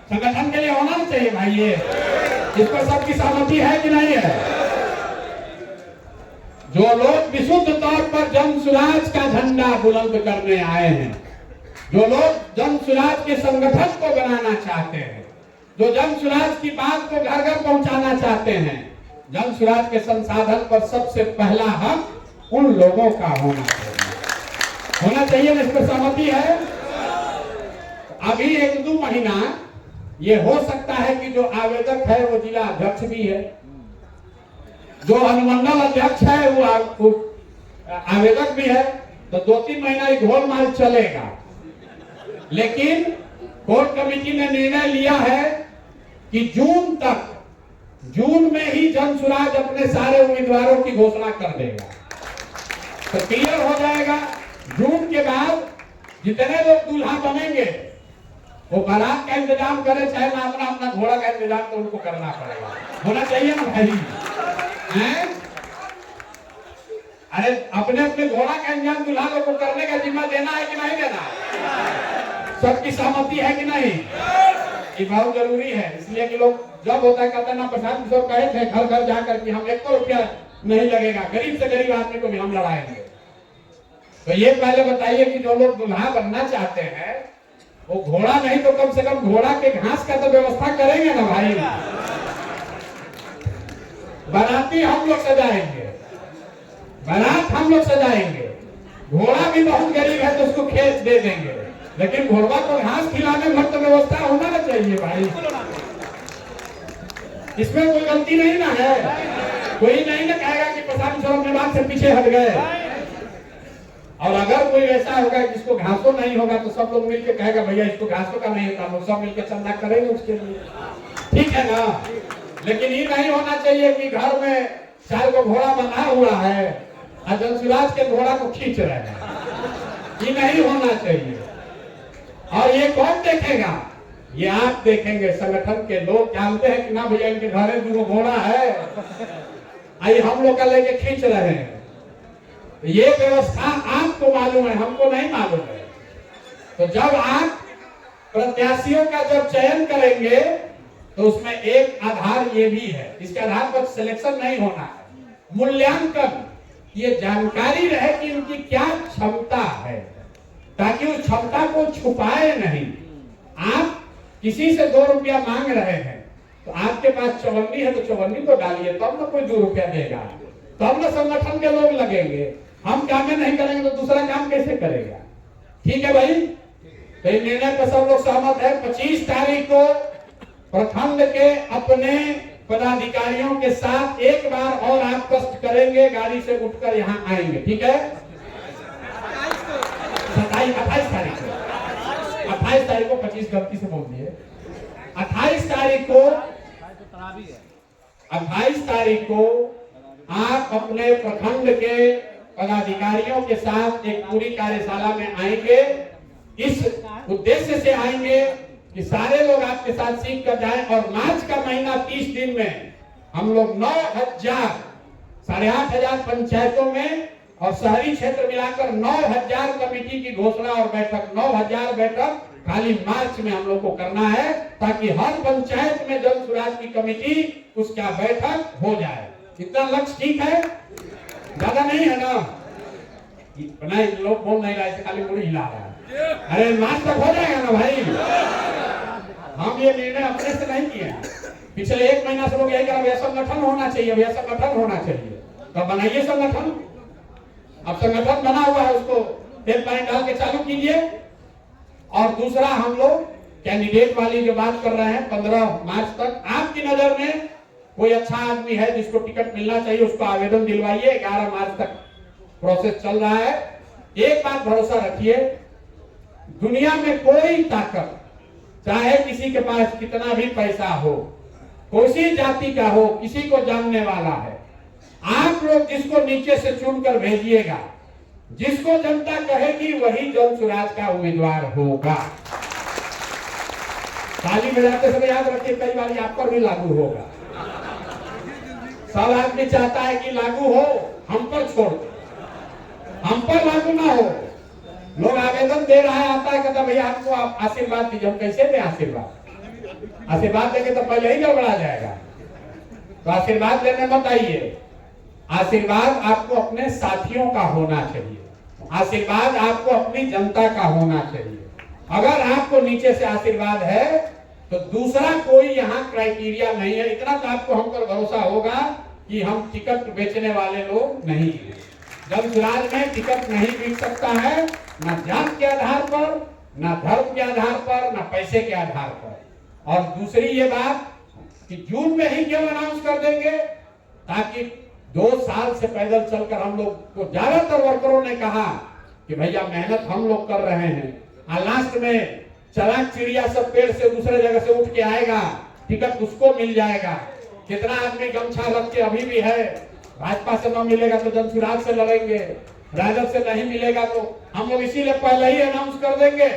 संगठन के लिए होना चाहिए भाई। ये इस पर सबकी सहमति है कि नहीं है? जो लोग विशुद्ध तौर पर जन सुराज का झंडा बुलंद करने आए हैं, जो लोग जन सुराज के संगठन को बनाना चाहते हैं, जो जन सुराज की बात को घर घर पहुंचाना चाहते हैं, जन सुराज के संसाधन पर सबसे पहला हक उन लोगों का होना चाहिए ना। इस पर सहमति है? अभी 1-2 महीना ये हो सकता है कि जो आवेदक है वो जिला अध्यक्ष भी है, जो अनुमंडल अध्यक्ष है वो आवेदक भी है, तो 2-3 महीना ये घोलमाल चलेगा। लेकिन कोर कमेटी ने निर्णय लिया है कि जून में ही जन सुराज अपने सारे उम्मीदवारों की घोषणा कर देगा, तो क्लियर हो जाएगा। जून के बाद जितने लोग दूल्हा बनेंगे वो बारात का इंतजाम करे, चाहे ना अपना घोड़ा का इंतजाम तो उनको करना पड़ेगा, होना चाहिए ना भाई हैं? अरे अपने घोड़ा का इंतजाम दूल्हा लोग को करने का जिम्मा देना है कि नहीं देना? सबकी सहमति है कि नहीं? ये बहुत जरूरी है, इसलिए कि लोग जब होता है कहते हैं ना, प्रशांत किशोर कहे थे घर घर जाकर कि हम 1 रुपया नहीं लगेगा, गरीब से गरीब आदमी को भी हम लड़ाएंगे। तो ये पहले बताइए कि जो लोग दुल्हा बनना चाहते हैं वो घोड़ा नहीं तो कम से कम घोड़ा के घास का तो व्यवस्था करेंगे ना भाई। बाराती हम लोग सजाएंगे, बारात हम लोग सजाएंगे, घोड़ा भी बहुत गरीब है तो उसको खेत दे देंगे, लेकिन घोड़ा को घास खिलाने भर तो व्यवस्था होना ना चाहिए भाई। इसमें कोई गलती नहीं ना है, कोई नहीं ना कहेगा कि प्रशांत किशोर अपने बात से पीछे हट गए। और अगर कोई ऐसा होगा जिसको घासों नहीं होगा तो सब लोग मिलकर कहेगा भैया इसको घासों का नहीं होता, हम सब मिलकर चंदा करेंगे उसके लिए, ठीक है ना। लेकिन ये नहीं होना चाहिए कि घर में 4 को घोड़ा बना हुआ है और जन सुराज के घोड़ा को खींच रहे हैं, ये नहीं होना चाहिए। और ये कौन देखेगा? ये आप देखेंगे, संगठन के लोग जानते हैं कि ना भैया इनके घर में 2 घोड़ा है, आइए हम लोग का लेके खींच रहे हैं। ये व्यवस्था आपको मालूम है, हमको नहीं मालूम है। तो जब आप प्रत्याशियों का जब चयन करेंगे तो उसमें एक आधार ये भी है, इसके आधार पर सिलेक्शन नहीं होना है, मूल्यांकन, ये जानकारी रहे कि उनकी क्या क्षमता है, ताकि उस क्षमता को छुपाए नहीं। आप किसी से 2 रुपया मांग रहे हैं तो आपके पास चवन्नी है तो चवन्नी तो डालिए, तब ना कोई 2 रुपया देगा, तब ना संगठन के लोग लगेंगे। हम काम में नहीं करेंगे तो दूसरा काम कैसे करेगा? ठीक है भाई, तो निर्णय पर सब लोग सहमत है। 25 तारीख को प्रखंड के अपने पदाधिकारियों के साथ एक बार और आप कष्ट करेंगे, गाड़ी से उठकर यहाँ आएंगे, ठीक है? 28 तारीख को 25 गलती से बोल दिए। 28 तारीख को आप अपने प्रखंड के पदाधिकारियों के साथ एक पूरी कार्यशाला में आएंगे। इस उद्देश्य से आएंगे कि सारे लोग आपके साथ सीख कर जाएं और मार्च का महीना 30 दिन में हम लोग 9,000 8,500 पंचायतों में और शहरी क्षेत्र मिलाकर 9,000 कमेटी की घोषणा और बैठक, 9,000 बैठक खाली मार्च में हम लोग को करना है, ताकि हर पंचायत में जन सुराज की कमेटी उसका बैठक हो जाए। इतना लक्ष्य ठीक है? ज्यादा नहीं है ना? नहीं, लोग बोल नहीं रहे, खाली मुड़ी हिला रहा है। अरे मार्च तक हो जाएगा ना भाई। हम ये निर्णय अपने से नहीं किए, पिछले 1 महीना से लोग यही कह रहे हैं संगठन होना चाहिए, भैया संगठन होना चाहिए। तो बनाइए संगठन, अब संगठन बना हुआ है उसको तेल पानी डाल के चालू कीजिए। और दूसरा, हम लोग कैंडिडेट वाली जो बात कर रहे हैं 15 मार्च तक, आपकी नजर में कोई अच्छा आदमी है जिसको टिकट मिलना चाहिए, उसको आवेदन दिलवाइए। 11 मार्च तक प्रोसेस चल रहा है। एक बात भरोसा रखिए, दुनिया में कोई ताकत, चाहे किसी के पास कितना भी पैसा हो, कोई जाति का हो, किसी को जानने वाला है, आप लोग जिसको नीचे से चुनकर भेजिएगा, जिसको जनता कहेगी वही जन सुराज का उम्मीदवार होगा। ताली बजाते समय याद रखिए, कई बार आप पर भी लागू होगा। सब आदमी चाहता है कि लागू हो, हम पर छोड़ दो, हम पर लागू ना हो। लोग आवेदन दे रहा है, आता है, कहता भैया आपको आप आशीर्वाद दीजिए। हम कैसे दें आशीर्वाद? आशीर्वाद देंगे तो पहले ही गड़बड़ा जाएगा। तो आशीर्वाद लेने मत आइए। आशीर्वाद आपको अपने साथियों का होना चाहिए, आशीर्वाद आपको अपनी जनता का होना चाहिए। अगर आपको नीचे से आशीर्वाद है तो दूसरा कोई यहाँ क्राइटेरिया नहीं है। इतना तो आपको हम पर भरोसा होगा कि हम टिकट बेचने वाले लोग नहीं हैं। जन सुराज में टिकट नहीं बिक सकता है, न जात के आधार पर, न धर्म के आधार पर, न पैसे के आधार पर। और दूसरी ये बात कि जून में ही क्यों अनाउंस कर देंगे, ताकि 2 साल से पैदल चलकर हम लोग को ज्यादातर वर्करों ने कहा कि भैया मेहनत हम लोग कर रहे हैं, और लास्ट में चलाक चिड़िया सब पेड़ से दूसरे जगह से उठ के आएगा, टिकट उसको मिल जाएगा। कितना आदमी गमछा रख के अभी भी है, भाजपा से न मिलेगा तो जन सुराज से लड़ेंगे, राजद से नहीं मिलेगा तो हम लोग इसीलिए पहले ही अनाउंस कर देंगे,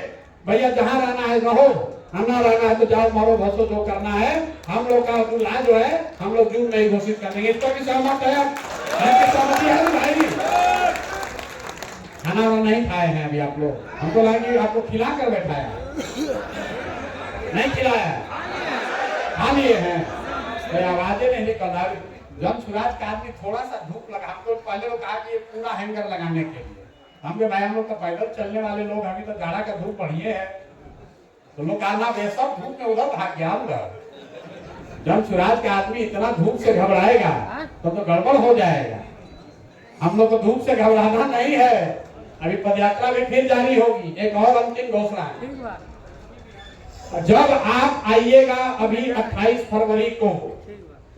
भैया जहां रहना है रहो, ना रहना है तो जाओ मरो भसो, जो करना है। हम लोग का दूल्हा जो है हम लोग जून में ही घोषित कर देंगे। इस पर भी सहमत है? सहमति है भाई? खाना नहीं खाए हैं अभी आप लोग? हमको लगा कि आपको खिला कर बैठाया, नहीं खिलाया, खा लिए हैं। तो आवाजें नहीं निकल रहा। जन सुराज का आदमी थोड़ा सा धूप लगा, हमको पहले वो कहा कि पूरा हैंगर लगाने के लिए, हमके भाई हम लोग तो पैदल चलने वाले लोग, अभी तो जाड़ा का धूप बढ़िए है, तो लोग कहा ना वे सब धूप में उधर भाग गया। जन सुराज का आदमी इतना धूप से घबराएगा तो गड़बड़ हो जाएगा। हम लोग को धूप से घबराना नहीं है। अभी पदयात्रा भी फिर जारी होगी। एक और अंतिम घोषणा, जब आप आइएगा अभी 28 फरवरी को,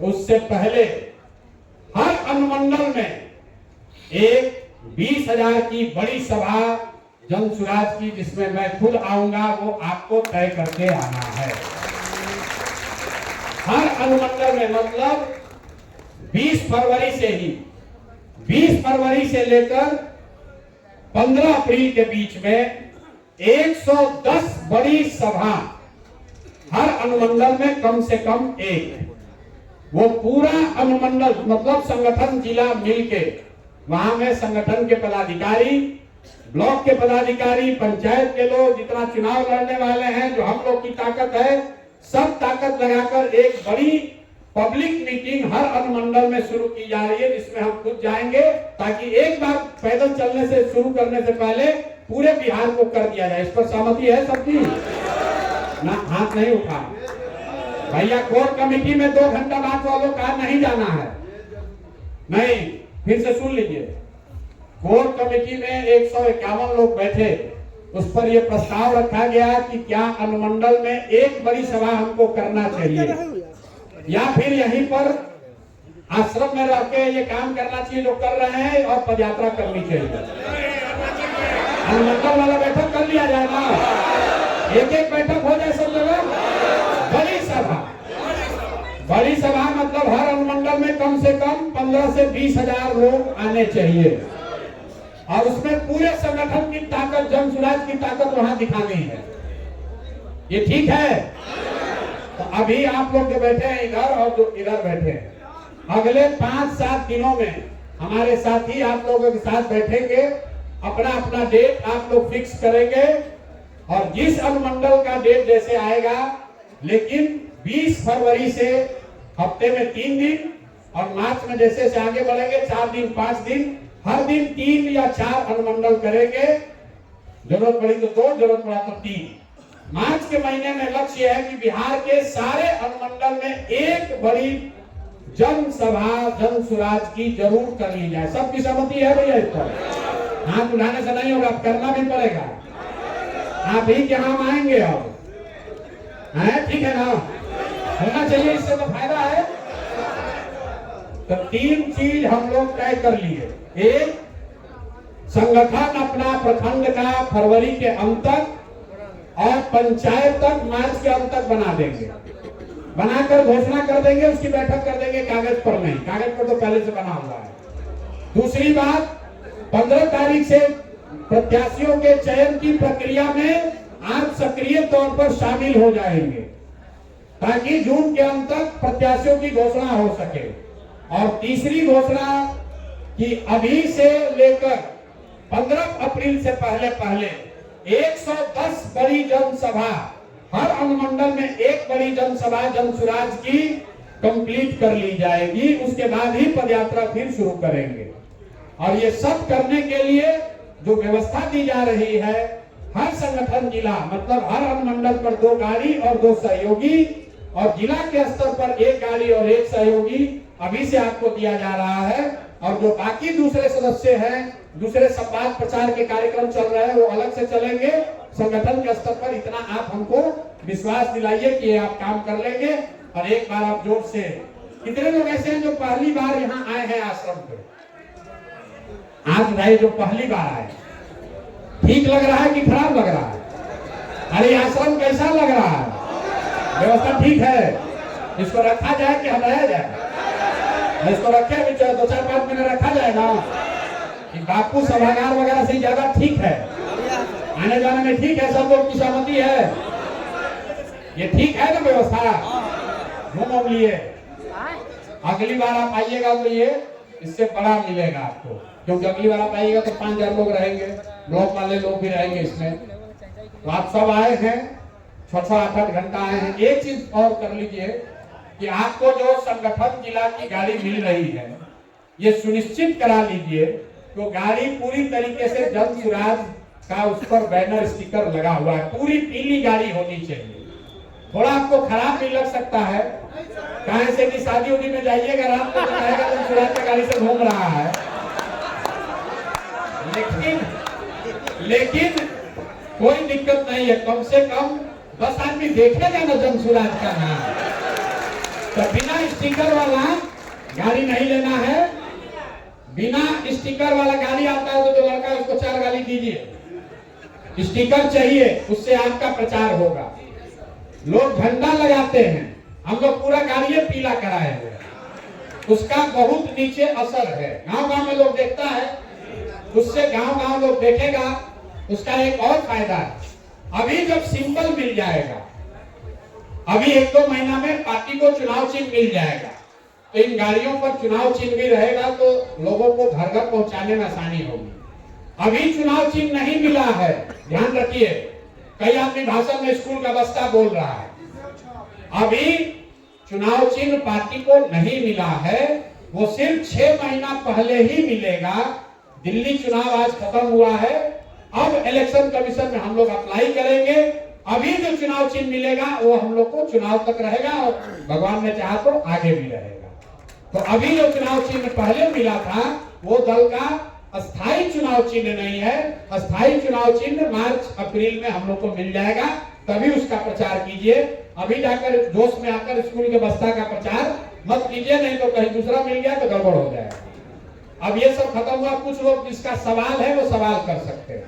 उससे पहले हर अनुमंडल में एक 20,000 की बड़ी सभा जन सुराज की, जिसमें मैं खुद आऊंगा, वो आपको तय करके आना है। हर अनुमंडल में, मतलब 20 फरवरी से ही, 20 फरवरी से लेकर 15 अप्रैल के बीच में 110 बड़ी सभा हर अनुमंडल में कम से कम एक। वो पूरा अनुमंडल मतलब संगठन जिला मिलके, वहां में संगठन के पदाधिकारी, ब्लॉक के पदाधिकारी, पंचायत के लोग, जितना चुनाव लड़ने वाले हैं, जो हम लोग की ताकत है, सब ताकत लगाकर एक बड़ी पब्लिक मीटिंग हर अनुमंडल में शुरू की जा रही है, जिसमें हम खुद जाएंगे, ताकि एक बार पैदल चलने से शुरू करने से पहले पूरे बिहार को कर दिया जाए। इस पर सहमति है सबकी? ना हाथ नहीं उठा भैया। कोर कमेटी में 2 घंटा बाद वालों का नहीं जाना है, नहीं, फिर से सुन लीजिए। कोर कमेटी में 151 लोग बैठे, उस पर यह प्रस्ताव रखा गया कि क्या अनुमंडल में एक बड़ी सभा हमको करना चाहिए, या फिर यहीं पर आश्रम में रह के ये काम करना चाहिए जो कर रहे हैं, और पदयात्रा करनी चाहिए। अनुमंडल वाला बैठक कर लिया जाए ना, एक बैठक हो जाए सब जगह। बड़ी सभा, बड़ी सभा मतलब हर अनुमंडल में कम से कम 15 से 20,000 लोग आने चाहिए, और उसमें पूरे संगठन की ताकत, जन सुराज की ताकत वहां दिखानी है। ये ठीक है? तो अभी आप लोग जो बैठे हैं इधर और जो इधर बैठे हैं, अगले 5-7 दिनों में हमारे साथी आप लोगों के साथ बैठेंगे, अपना अपना डेट आप लोग फिक्स करेंगे, और जिस अनुमंडल का डेट जैसे आएगा, लेकिन 20 फरवरी से हफ्ते में 3 दिन, और मार्च में जैसे से आगे बढ़ेंगे 4 दिन 5 दिन, हर दिन 3 या 4 अनुमंडल करेंगे। जरूरत पड़ी तो 2, जरूरत पड़ा तो 3। मार्च के महीने में लक्ष्य है कि बिहार के सारे अनुमंडल में एक बड़ी जन सभा जन सुराज की जरूर कर ली जाए। सबकी सहमति है भैया? इस पर हाथ उठाने से नहीं होगा, करना भी पड़ेगा। आप ही के हम आएंगे, अब है ठीक है ना? होना चाहिए, इससे तो फायदा है। तो 3 चीज हम लोग तय कर लिए। एक, संगठन अपना प्रखंड का फरवरी के अंत तक और पंचायत तक मार्च के अंत तक बना देंगे, बनाकर घोषणा कर देंगे, उसकी बैठक कर देंगे, कागज पर नहीं, कागज पर तो पहले से बना हुआ है। दूसरी बात, 15 तारीख से प्रत्याशियों के चयन की प्रक्रिया में आप सक्रिय तौर पर शामिल हो जाएंगे ताकि जून के अंत तक प्रत्याशियों की घोषणा हो सके। और तीसरी घोषणा कि अभी से लेकर 15 अप्रैल से पहले 110 बड़ी जनसभा, हर अनुमंडल में एक बड़ी जनसभा जनसुराज की कंप्लीट कर ली जाएगी। उसके बाद ही पदयात्रा फिर शुरू करेंगे। और ये सब करने के लिए जो व्यवस्था दी जा रही है, हर संगठन जिला मतलब हर अनुमंडल पर 2 गाड़ी और 2 सहयोगी, और जिला के स्तर पर 1 गाड़ी और 1 सहयोगी अभी से आपको दिया जा रहा है। और जो बाकी दूसरे सदस्य हैं, दूसरे संवाद प्रचार के कार्यक्रम चल रहे हैं, वो अलग से चलेंगे। संगठन के स्तर पर इतना आप हमको विश्वास दिलाइए कि ये आप काम कर लेंगे। और एक बार आप जोर से, कितने लोग ऐसे हैं जो पहली बार यहाँ आए हैं आश्रम पे? आज भाई जो पहली बार आए, ठीक लग रहा है कि खराब लग रहा है? अरे आश्रम कैसा लग रहा है? व्यवस्था ठीक है? इसको रखा जाए कि हटाया जाए? इसको रखे भी 2-4-5 महीने रखा जाए ना। बापू सभागार वगैरह से ज्यादा ठीक है, आने जाने में ठीक है, सब लोग की सहमति है, ये ठीक है ना व्यवस्था? घूम लिए, अगली बार आप आइएगा तो ये इससे बड़ा मिलेगा आपको, क्योंकि अगली बार आप आइएगा तो 5000 लोग रहेंगे, ब्लॉक वाले लोग भी रहेंगे इसमें। तो आप सब आए हैं, 6-8 घंटा आए हैं। एक चीज और कर लीजिए कि आपको जो संगठन जिला की गाड़ी मिल रही है, ये सुनिश्चित करा लीजिए तो गाड़ी पूरी तरीके से जनसुराज का उस पर बैनर स्टिकर लगा हुआ है, पूरी पीली गाड़ी होनी चाहिए। थोड़ा आपको खराब भी लग सकता है, कहां से कि शादी उदी में जाइएगा रात को तो कहेगा जनसुराज की गाड़ी से घूम रहा है, लेकिन कोई दिक्कत नहीं है। कम से कम 10 आदमी देखेगा ना जनसुराज का नाम। तो बिना स्टिकर वाला गाड़ी नहीं लेना है। बिना स्टिकर वाला गाड़ी आता है तो जो लड़का है उसको 4 गाली दीजिए। स्टिकर चाहिए, उससे आपका प्रचार होगा। लोग झंडा लगाते हैं, हम लोग पूरा गाड़ी पीला कराए हुए, उसका बहुत नीचे असर है। गांव-गांव में लोग देखता है, उससे गांव-गांव लोग देखेगा, उसका एक और फायदा है। अभी जब सिंबल मिल जाएगा, अभी 1-2 महीना में पार्टी को चुनाव चिन्ह मिल जाएगा, तो इन गाड़ियों पर चुनाव चिन्ह भी रहेगा तो लोगों को घर घर पहुंचाने में आसानी होगी। अभी चुनाव चिन्ह नहीं मिला है, ध्यान रखिए। कई आदमी भाषण में स्कूल का बस्ता बोल रहा है। अभी चुनाव चिन्ह पार्टी को नहीं मिला है, वो सिर्फ 6 महीना पहले ही मिलेगा। दिल्ली चुनाव आज खत्म हुआ है, अब इलेक्शन कमीशन में हम लोग अप्लाई करेंगे। अभी जो चुनाव चिन्ह मिलेगा वो हम लोग को चुनाव तक रहेगा और भगवान ने चाहा तो आगे भी रहेगा। तो अभी जो चुनाव चिन्ह पहले मिला था वो दल का अस्थायी चुनाव चिन्ह नहीं है। अस्थायी चुनाव चिन्ह मार्च अप्रैल में हम लोग को मिल जाएगा, तभी उसका प्रचार कीजिए। अभी जाकर जोश में आकर स्कूल के बस्ता का प्रचार मत कीजिए, नहीं तो कहीं दूसरा मिल गया तो गड़बड़ हो जाएगा। अब ये सब खत्म हुआ। कुछ लोग जिसका सवाल है वो सवाल कर सकते हैं।